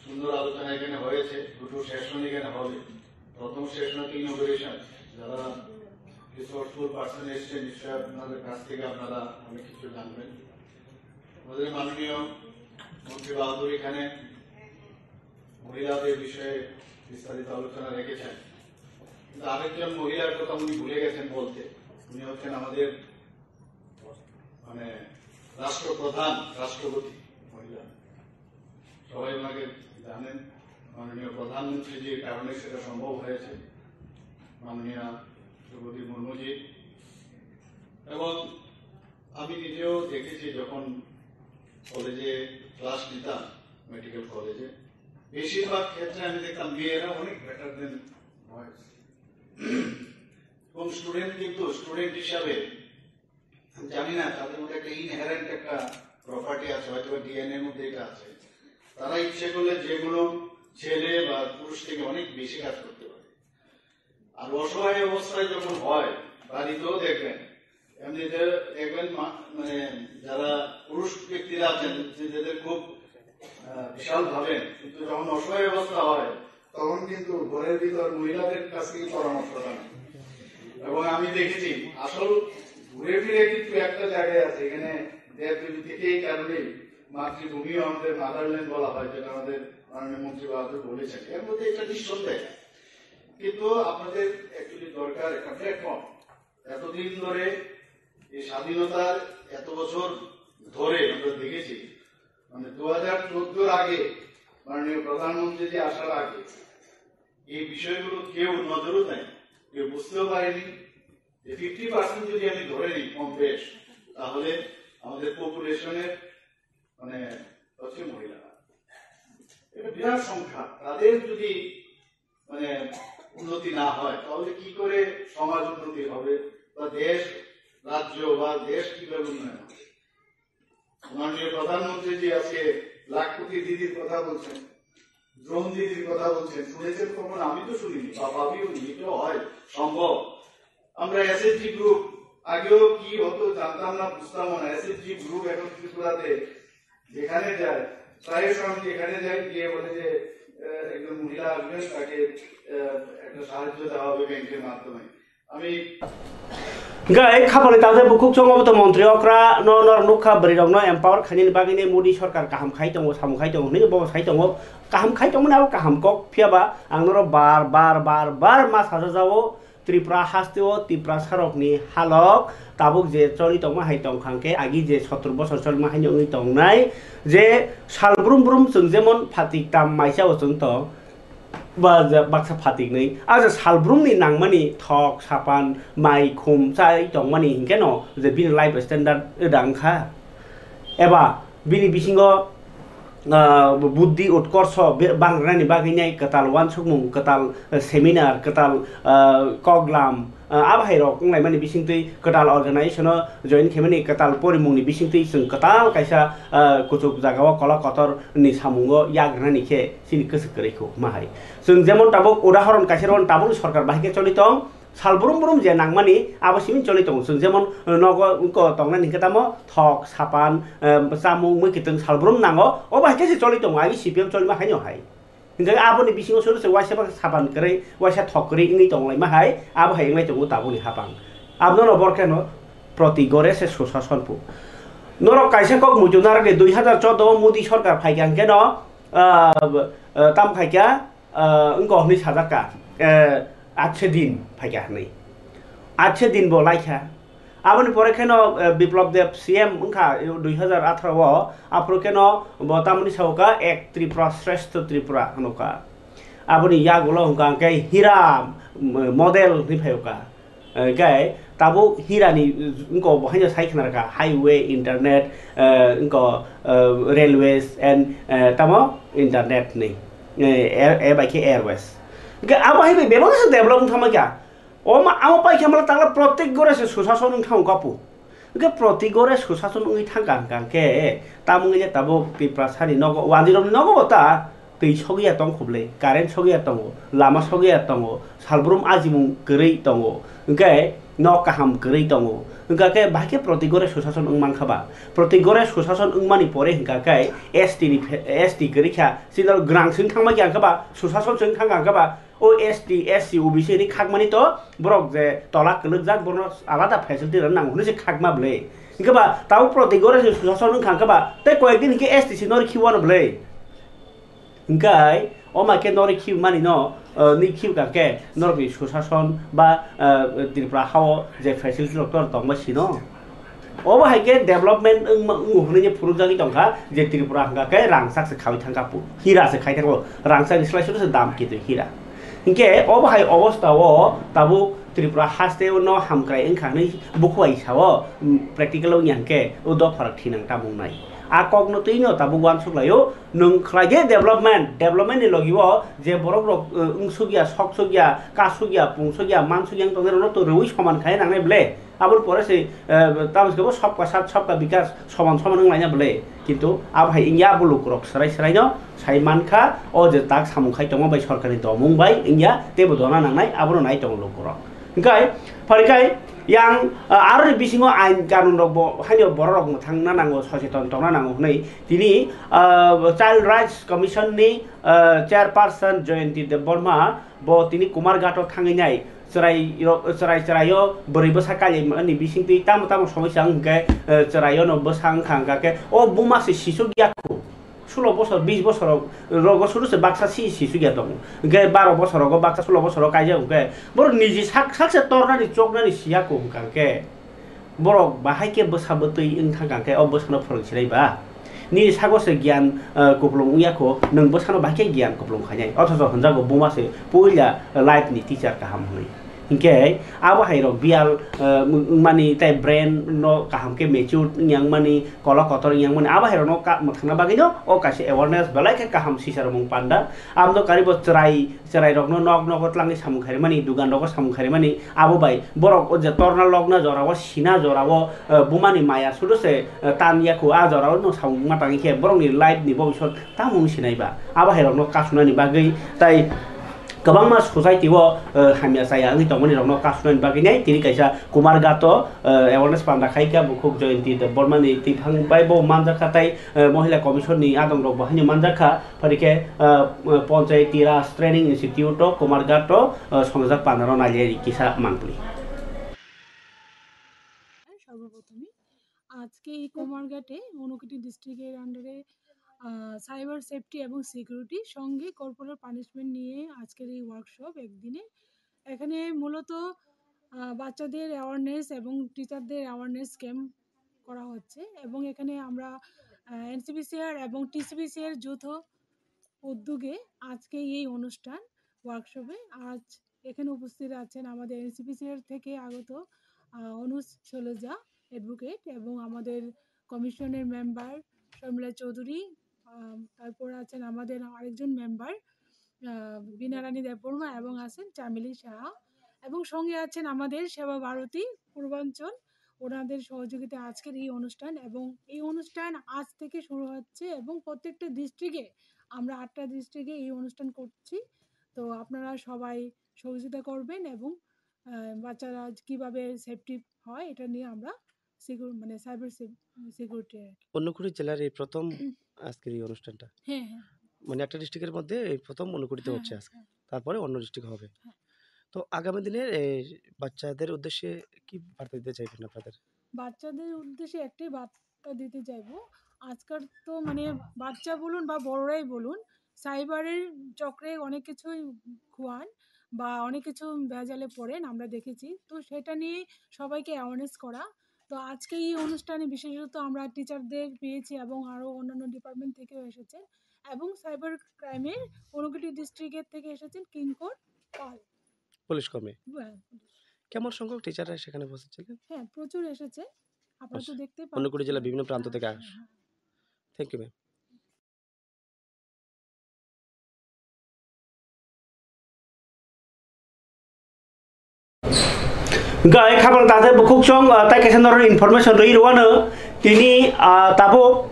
সুন্দর আলোচনা এখানে হয়েছে দুটো সেশন এখানে হবে প্রথম সেশন ইনোগ্রেশন যারা রিসোর্সফুল পার্সন এসছে নিশ্চয় আপনাদের কাছ থেকে আপনারা অনেক কিছু জানবেন আমাদের মাননীয় মন্ত্রী বাহাদুর এখানে মহিলাদের বিষয়ে বিস্তারিত আলোচনা রেখেছেন কিন্তু আরেকজন মহিলার কথা উনি ভুলে গেছেন বলতে উনি হচ্ছেন আমাদের মানে রাষ্ট্রপ্রধান রাষ্ট্রপতি মহিলা সবাই ওনাকে জানেন মাননীয় প্রধানমন্ত্রীজির কারণে সেটা সম্ভব হয়েছে মাননীয় দ্রৌপদী মুর্মুজি এবং আমি নিজেও দেখেছি যখন কলেজে ক্লাস নিতাম মেডিকেল কলেজে বেশিরভাগ ক্ষেত্রে আমি দেখতাম মেয়েরা অনেক বেটার দেন বয়েজ এবং স্টুডেন্ট কিন্তু স্টুডেন্ট হিসাবে জানি না তাদের মধ্যে একটা ইনহেরেন্ট একটা প্রপার্টি আছে হয়তো ডিএনএ এর মধ্যে এটা আছে তারা ইচ্ছে করলে যে কোনো ছেলে বা পুরুষ থেকে অনেক বেশি কাজ করতে পারে। আর অসহায় অবস্থায় যখন হয় বাড়িতেও দেখবেন, এমনিতে দেখবেন মানে যারা পুরুষ ব্যক্তিরা আছেন যাদের খুব বিশাল ভাবেন, কিন্তু যখন অসহায় অবস্থা হয় তখন কিন্তু ঘরের ভিতর মহিলাদের কাছ থেকে পরামর্শ দেন। এবং আমি দেখেছি আসল ঘুরে ফিরে কিন্তু একটা জায়গায় আছে, এখানে দেবদেবী থেকে এই কারণেই মাতৃভূমিও আমাদের মাদারল্যান্ড বলা হয়, যেটা আমাদের মাননীয় মন্ত্রী বাহাদুর বলেছেন। এর মধ্যে একটা নিঃসন্দেহ, কিন্তু আপনাদের অ্যাকচুয়ালি দরকার একটা প্ল্যাটফর্ম। এতদিন ধরে এই স্বাধীনতার এত বছর ধরে আমরা দেখেছি, মানে 2014 আগে মাননীয় প্রধানমন্ত্রী যে আসার আগে এই বিষয়গুলো কেউ নজরও দেয়, কেউ বুঝতেও পারেনি। 50% যদি আমি ধরে নিই কম বেশ, তাহলে আমাদের পপুলেশনের মানে হচ্ছে মহিলারা, এটা বিরাট সংখ্যা। তাদের যদি মানে উন্নতি না হয় তাহলে কি করে সমাজ উন্নতি হবে, বা দেশ রাজ্য বা দেশ কিভাবে উন্নয়ন হবে? মাননীয় প্রধানমন্ত্রী যে আজকে লাখপতি দিদির কথা বলছেন, ড্রোন দিদির কথা বলছেন, শুনেছেন কখন? আমি তো শুনিনি বা ভাবিও নি এটাও হয় সম্ভব। আমরা এসএসজি গ্রুপ আগেও কি হতো জানতাম না, বুঝতাম না। এসএসজি গ্রুপ এখন ত্রিপুরাতে যেখানে যায়, প্রায় সময় যেখানে যায় গিয়ে বলে যে একজন মহিলা আসবেন, তাকে একটা সাহায্য দেওয়া হবে ব্যাংকের মাধ্যমে। আমি গাই খাবলে তাদের বুকুক চঙ্গবত মন্ত্রী অক্রা নর নুখা বরিরংনো এম্পাওয়ার খানিন বাগিনে মোদি সরকার কাহাম খাই দङ साम खाइ दङ नि बो साइ दङ काहाम खाइ दङ ना काहाम कक फियाबा आंनरो बार मा साजा जावो त्रिपुरा हास्तिओ त्रिपुरा सरकनि हालक ताबुक जे चलि दङ हाइ दङ खांके आगि जे 70 বছর चल मा हाइनि उनि दंनाय जे सालब्रुम ब्रुम जों जेमन फातिक ताम माइसाव जों त बाक्सा फातिक नै आज सालब्रुमनि नांमानि थक सापान माइ खुम चाइ दंमानि हिंके न जे बिनि लाइफ स्टैंडार्ड दांखा एबा बिनि बिसिङो बुद्धि उत्कर्ष बांग्रानि बागैनाय कताल वान सुकमुं कताल सेमिनार कताल कगलाम आबाहायरक बुंनाय माने बिसिंतै कताल अर्गानाइजेशन जइन खेमनि कताल परिमुंनि बिसिंतै जों कताल कायसा कुचुक जागाव कला कतर नि सामुंगो याग्रानि खे सिनि कसकरैखौ माहाय जों जेमन ताबो उदाहरण कायसेरन ताबो सरकार बाहिके चलित सालब्रुम ब्रुम जे नांमानि आबसिम चलित जों जेमन नग उको तंगना निकेतामो थक सापान सामुं मैकितों सालब्रुम नांगो ओ बाहिके जे चलित आगि सिपिएम चलिमा हाइनो हाय हिंगा आबोनि बिसिङाव सोरसे वाइसा सापान करे वाइसा थकरै इङै दंलाय माहाय आबो हाय इङै दङ ताबोनि हाबां आबनो न बरकेनो प्रति गरे से सुशासनपु नर कायसे कक मुजुनार के 2014 मोदी सरकार फाइगांके न ताम फाइका इंगो हनि साजाका 8 दिन फाइगा नै 8 दिन बो लाइखा आबोनि परे केन विप्लव देव सीएम उनका 2018 आप्रो केन बतामनि सावका एक त्रिपुरा श्रेष्ठ त्रिपुरा हनका आबोनि यागुलो उनका के हीरा मॉडल नि फायका गाय ताबो हीरानि उनको बहायनो साइखनारका हाईवे इंटरनेट उनको रेलवेज एंड तामो इंटरनेट नै ए बाइके एयरवेज गा आबाहाय बेलो डेभलप थामा क्या ओमा आमा पाइखामला तांला प्रत्येक गरे से सुशासन थां कापु के प्रत्येक गरे सुशासन उइ थांगा गांके तामुङे जे ताबो त्रिपुरा सानि नगो वाजिरनि नगो बता दै सगिया दं खबले कारेन्ट सगिया दङ लामा सगिया दङ सालब्रुम आजिमुं गरै दङ ओंके न काहाम गरै दङ ओंकाके बाके प्रत्येक गरे सुशासन उंमानखाबा प्रत्येक गरे सुशासन उंमानि परे ओंकाके एसटी गरैखा सिनल ग्रांसिं थांमा ग्यानखाबा सुशासन जों थांगांखाबा ओ एसटी एससी ओबीसी नि खागमानि तो ब्रक जे तला कलक जाक बरनो आलादा फेसिलिटी रन नांगौ जे खागमा ब्ले इनकाबा ताउ प्रत्येक गरे सुशासन खांखाबा ते कयेक दिन के एसटी सिनर खिवान ब्ले इनकाय ओमा के नरि खिउ मानि न नि खिउ काके नरबि सुशासन बा त्रिपुरा हाव जे फेसिलिटी डक्टर दंबासिनो ओबा हाइके डेभलपमेन्ट उहुनि फुरुजागि दंखा जे त्रिपुरा हांगाके रांसाकसे खावि थांगापु हीरासे खाइ थांगो रांसानि स्लाइसो दाम कितु हीरा इनके ओबा हाइ अवस्थाव ताबु त्रिपुरा हास्ते न हामक्राय ओंखानै बुखवाइ साव प्रेक्टिकलाव यानके उद फरक थिनां तामुंनाय आ कगनो तैनो ताबु वान सुग्लायो नों खलागे डेभलपमेन्ट नि लगिव जे बरक रक उंसुगिया सकसुगिया कासुगिया पुंसुगिया मानसुगिया तंगेरनो तो रवि समान खाय नांनाय ब्ले आबुर परे से तामसको सबका साथ सबका विकास समान समान नंलायना ब्ले কিন্তু আবহাই ইয়া বুলুক রক সারাই সারাইनो সাইমানखा o je tak samungkhai tongmo bai sorkari domung bai inya tebo dona nangnai abono nai tong lukurok engkai parikai yang aro bisingo ain kanun rok bo haino borok rok thangna nango soseton tongna nango nei tini child rights commission ni chairperson Joyanti Debbarma bo tini Kumarghato thanginai cerai beri besar kali ni bising ti tamu সমস্যা ke cerai no besang khangka ke o buma se sisu giaku 16 বছর 20 বছর রগ শুরুছে বাক্সা শিশু গিয়া দং গে 12 বছর রগ বাক্সা 16 বছর কাইজা গে বড় নিজে সাকসে তরনানি চকনানি সিয়াকু কাকে বড় বাহাইকে বসাবতই ইনথাকাকে অ বসানো ফরছিলাইবা ni sagose gian kuplung uyako nang bosano bakke gian kuplung khanyai othoso hanjago bumase poila life ni teacher kaham hoi hingke abo hairo bial mani tai brain no kaham ke mature yang mani kola kotor yang mani abo hairo no ka mathna bagino o kase awareness balai ke kaham sisar mung panda amdo karibo cerai rok no nok nok tlangi samkhari mani dugan rok samkhari mani abo bai borok o je torna logna jorawo sina jorawo bumani maya sudose tan yaku a jorawo no samung matangi ke borok ni life ni bobisot tamung sinaiba abo hairo no kasunani bagai tai गोबां मा society वो हामिया साया नि तंगनि रंनो कासुनानि बागिनै तिनि कायसा कुमारघाटो awareness पान्दा खाइका बुखुक जयन्ती बर्मानि तिफां बायबो मानजाखाताय महिला commission नि आदं रक बहानि मानजाखा फरिके पञ्चायती राज ट्रेनिंग इन्स्टिट्यूट कुमारघाटो संजाक पानारो नालियारि किसा मांगली সর্বপ্রথমে আজকে এই কুমারঘাটে ঊনকোটি ডিস্ট্রিক্টের আন্ডারে সাইবার সেফটি এবং সিকিউরিটি সঙ্গে কর্পোরেট পানিশমেন্ট নিয়ে আজকের এই ওয়ার্কশপ একদিনে এখানে মূলত বাচ্চাদের অ্যাওয়ারনেস এবং টিচারদের অ্যাওয়ারনেস ক্যাম্প করা হচ্ছে এবং এখানে আমরা এনসিপিসিআর এবং টিসিপিসিআর যৌথ উদ্যোগে আজকে এই অনুষ্ঠান ওয়ার্কশপে আজ এখানে উপস্থিত আছেন আমাদের এনসিপিসিআর থেকে আগত অনুজ সলোজা অ্যাডভোকেট এবং আমাদের কমিশনের মেম্বার শর্মিলা চৌধুরী তারপর আছেন আমাদের আরেকজন মেম্বার বিনারানী দেববর্মা এবং আছেন চামেলি সাহা এবং সঙ্গে আছেন আমাদের সেবা ভারতী পূর্বাঞ্চল ওনাদের সহযোগিতা আজকের এই অনুষ্ঠান এবং এই অনুষ্ঠান আজ থেকে শুরু হচ্ছে এবং প্রত্যেকটা ডিস্ট্রিক্টে আমরা 8টা ডিস্ট্রিক্টে এই অনুষ্ঠান করছি তো আপনারা সবাই সহযোগিতা করবেন এবং বাচ্চারা কিভাবে সেফটি হয় এটা নিয়ে আমরা মানে সাইবার সিকিউরিটি ঊনকোটি জেলার এই প্রথম আজকের এই অনুষ্ঠানটা হ্যাঁ হ্যাঁ মানে একটা ডিস্ট্রিক্টের মধ্যে এই প্রথম ঊনকোটিতে হচ্ছে আজকে তারপরে অন্য ডিস্ট্রিক্ট হবে তো আগামী দিনে বাচ্চাদের উদ্দেশ্যে কি বার্তা দিতে চাইবেন আপনাদের বাচ্চাদের উদ্দেশ্যে একটাই বার্তা দিতে চাইবো আজকাল তো মানে বাচ্চা বলুন বা বড়রাই বলুন সাইবারের চক্রে অনেক কিছুই খোয়ান বা অনেক কিছু ভেজালে পড়েন আমরা দেখেছি তো সেটা নিয়ে সবাইকে অ্যাওয়ারনেস করা তো আজকে এই অনুষ্ঠানে বিশেষত আমরা টিচারদের পেয়েছি এবং আরও অন্যান্য ডিপার্টমেন্ট থেকেও এসেছেন এবং সাইবার ক্রাইমের ঊনকোটি ডিস্ট্রিক্টের থেকে এসেছেন কিঙ্কর পাল পুলিশ কর্মী কেমন সংখ্যক টিচাররা সেখানে বসেছিলেন হ্যাঁ প্রচুর এসেছে আপনারা তো দেখতে পাচ্ছেন ঊনকোটি জেলা বিভিন্ন প্রান্ত থেকে আসে thank you ma'am Gaya kapal tadi bukuk song tak kesan orang information dari luar tini tabu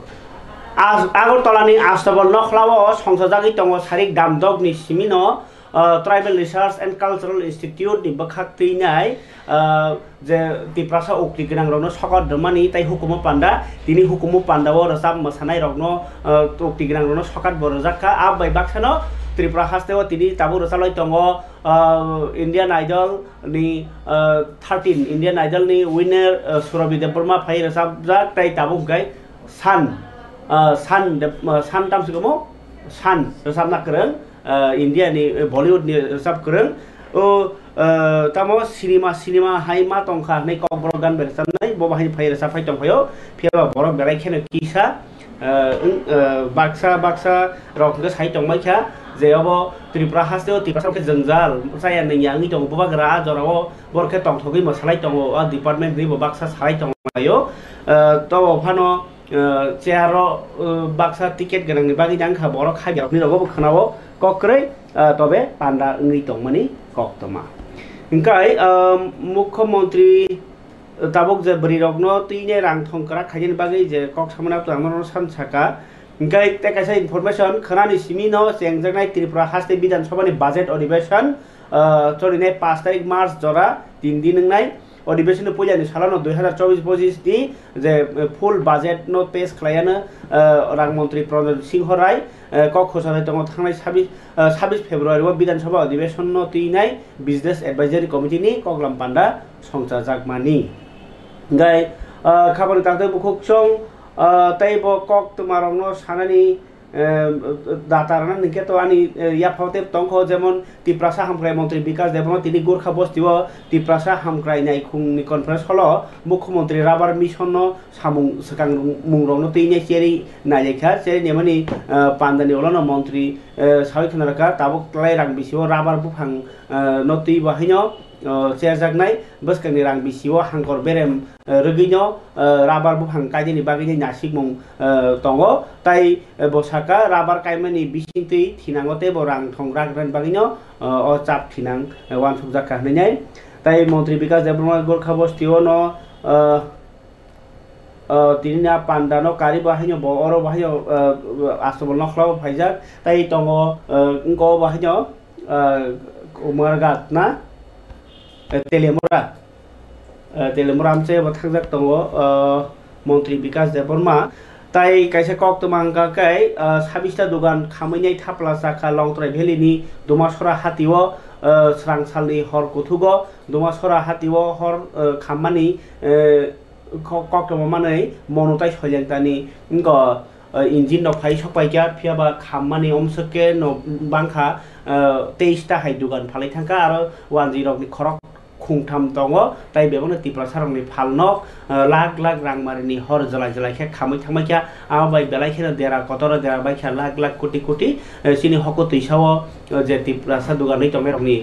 Agartala ni astabal nokhlawo songsajagi tongo sarik damdog ni simino Tribal Research and Cultural Institute ni bakhak tinai je tiprasa ukti genang rokno sokot demani tai hukumu panda tini hukumu panda wo resam masanai rokno ukti genang rokno sokat borojaka abai baksano Tripura Hasteo tini tabu rosaloi tongo Indian Idol ni 13 Indian Idol ni winner Surabhi Debbarma phai resabjak tai tabu gai San tam sugomo San resabna kereng India ni Bollywood ni resab kereng tamo cinema hai ma tongkha nei kok brogan bersam nai boba hai phai resab phai tongphayo phiaba borok berai kheno kisa baksa rok ke sai tongmai kha जे अब त्रिपुरा हास्टेआव तिपासाव के जंजाल जाया नैयांगि दं बबाग्रा जराव बरखे तंथगै मसालाय दं department नि बक्सा सालाय दंयो तो फानो चेयारो बक्सा टिकेट गनांनि बागि जांखा बर खाबियावनि रगो खनाव कक्रै तबे पान्डा ngै दंमनि कक्तमा इंकाय मुख्यमंत्री tabuk je beri rokno tine rang thongkra khajen bagi je kok samana tangno san saka ingkai te kaisa information khanani simino chengjangnai Tripura haste bidan sabhani budget अधिवेशन चलिनाय 5 तारिख मार्च जरा 3 दिन नंगनाय अधिवेशन पुजानि सालानो 2024-25 नि जे फुल बाजेट नो पेश खालायानो रां मंत्री प्रदीप सिंह राय कक घोषणा दङ थांनाय 26 फेब्रुवारियाव विधानसभा अधिवेशन नो तिनाय बिजनेस एडभाइजरी कमिटि नि कगलाम पान्डा संचा जागमानि गाय खाबानि ताते बुखुकसं तैबो कक तुमारनो सानानि दाताराना निके तो आनी या फावते तंखो जेमन तिप्रासा हामख्राय मंत्री विकास देबनो तिनि गोरखा बस्तिव तिप्रासा हामख्राय नायखुंनि कनफारेन्स हलो मुख्यमंत्री राबार मिशन नो सामुं सकां मुंग्रंनो तैने चेरि नायलेखा चेरि नेमनि पान्दानि ओलनो मंत्री सावि खनारका ताबुक तलाय रां बिसिव राबार बुफां नो तै बाहायनो चेरजागनाय बसकांनि रां बिसिव हांकर बेरेम रगिनो राबार बुफां कायदिनि बागिनि नासिकमुं तंगो ताई बसाका राबार कायमानि बिसिंतै थिनांगते बरां थंग्रा ग्रान बागिनो अ चाप थिनां वान सुजाका हनैनाय ताई मंत्री विकास देबरमा गोरखा बस्तिव न तिनिना पान्डानो कारि बाहायनो बरो बाहायनो आसबल नखलाव फाइजाक ताई तंगो इंको बाहायनो उमरगात ना तेलेमुरा आमचे बथांजाक दङो मंत्री विकास देबरमा ताई कायसे कक तमांगा काय 26टा दुकान खामैनाय थाप्ला जाखा लंथ्राय भेलिनि दुमासरा हातिव स्रांसालनि हर कुथुगो दुमासरा हातिव हर खामानि कक तमामानै मनोताय सयलेंतानि इंगो इंजिन न फाइ सपाइका फियाबा खामानि अमसके न बांखा 23टा हाय दुकान फालै थांका आरो 10 नि खरक खुंथाम दङ ताई बेबनो तिप्रासारंनि फालनक लाख लाख रांमारिनि हर जलाय जलायखे खामै थांमायखा आबाय बेलायखेना देरा कतर देरा बायखा लाख लाख कोटी कोटी सिनि हको तैसाव जे तिप्रासा दुगानै तमेरनि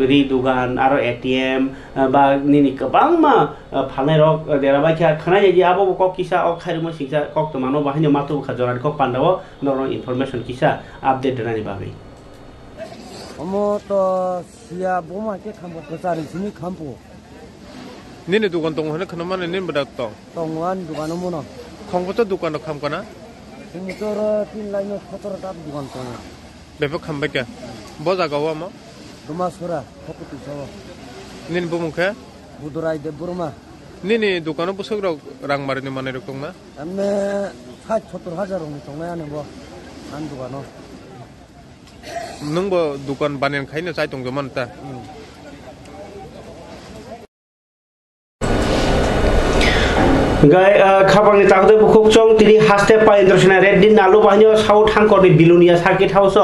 रि दुगान आरो एटीएम बा निनि गोबां मा फालनाय रक देरा बायखा खनाय जे आबो कक किसा अ खारिमो सिंसा कक तमानो बाहायनो मातु खजरान को पान्दाव नरो इनफरमेशन किसा अपडेट देनानि बागै तो सिया बोमा के खामो कसारि सिनि खामपो निने दुकान दङ होनो खनमाने निन बदा तो तंगवान दुकान मोनो खंगबो दुकान खामकना मोटर 3 लाइन 17 टा दुकान दङ बेबो खामबाय के बजागाव म दुमासुरा फकुति साव निन बुमुखे बुदराय दे बुरमा निने दुकान बसग्रा रां मारिनि माने रकंना हमने 60-70,000 नि तंनायानो बो आन दुकानो नोंबो दुकान बानायन खायनो चाइ दंजोमोन ता गाय खाबांनि ताखदे बुखुकचं तिनि हास्ते पा इंटरनेशनल रेड नालु बाहायनो साउथ हांकरनि बिलुनिया सार्किट हाउस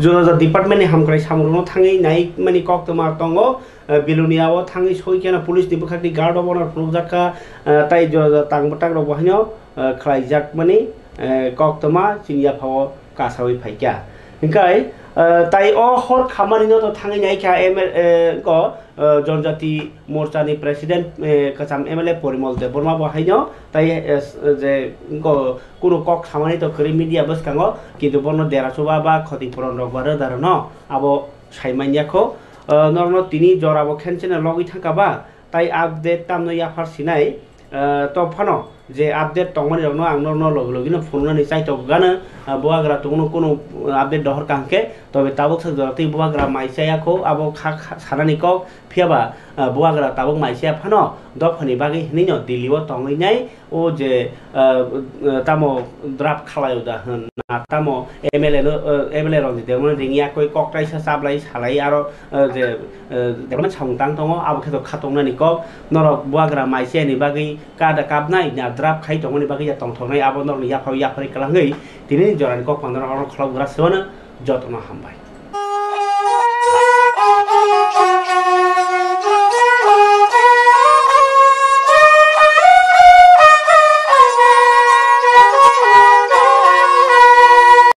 जुजा डिपार्टमेन्टनि हामख्राय सामुरनो थाङै नाय मानि कक्तमा तंगो बिलुनियाव थाङै सयकेना पुलिस दिबखाकनि गार्ड अफ अनर फुजाका ताई जुजा तांबटाक रो बाहायनो खलाइजाक मानि कक्तमा चिनिया फाव कासावै फाइका इंकाय ताई अ हर खामानिनो तो थाङै नायका को जनजाति मोर्चानि प्रेसिडेंट कचाम एमएलए परिमल देबरमा बाहायनो ताई जे कुनु कक खामानि तो करि मीडिया बसकांगो किन्तु बनो देरासोबा बा खतिपुरन रगबार दारन आबो साइमानियाखौ नरनो तिनि जराबो खेनसेना लगै थांकाबा ताई आपडेट तामनो याफार सिनाय तो फानो जे आपडेट तंगमनि रनो आं नरनो लगलगिनो फुननानै चाइतो गानो बुआग्रा तुनो कोनो आपडेट दहर कांके तबे ताबुक सजरति बुआग्रा माइसायाखौ आबो सानानि कक फियाबा बुआग्रा ताबुक माइसाया फानो दफनि बागै हिनिनो दिल्लीव तंगैनाय ओ जे तामो द्राफ खालायो दा होन तामो एमएलए रंजि देमन रिंगिया कोइ ककटाइसा साबलाय सालाय आरो जे देमन साउंतां दङ आबो खेतो खातंनानि कक नरक बुआग्रा माइसायानि बागै कादा काबनाय ना द्राफ खाइ तंगनि बागै या तंथंनाय आबो नरनि याफाव याफारि कलाङै तिनि जरानि कक पांदर अर खलाव ग्रासोनो जतन हामबाय।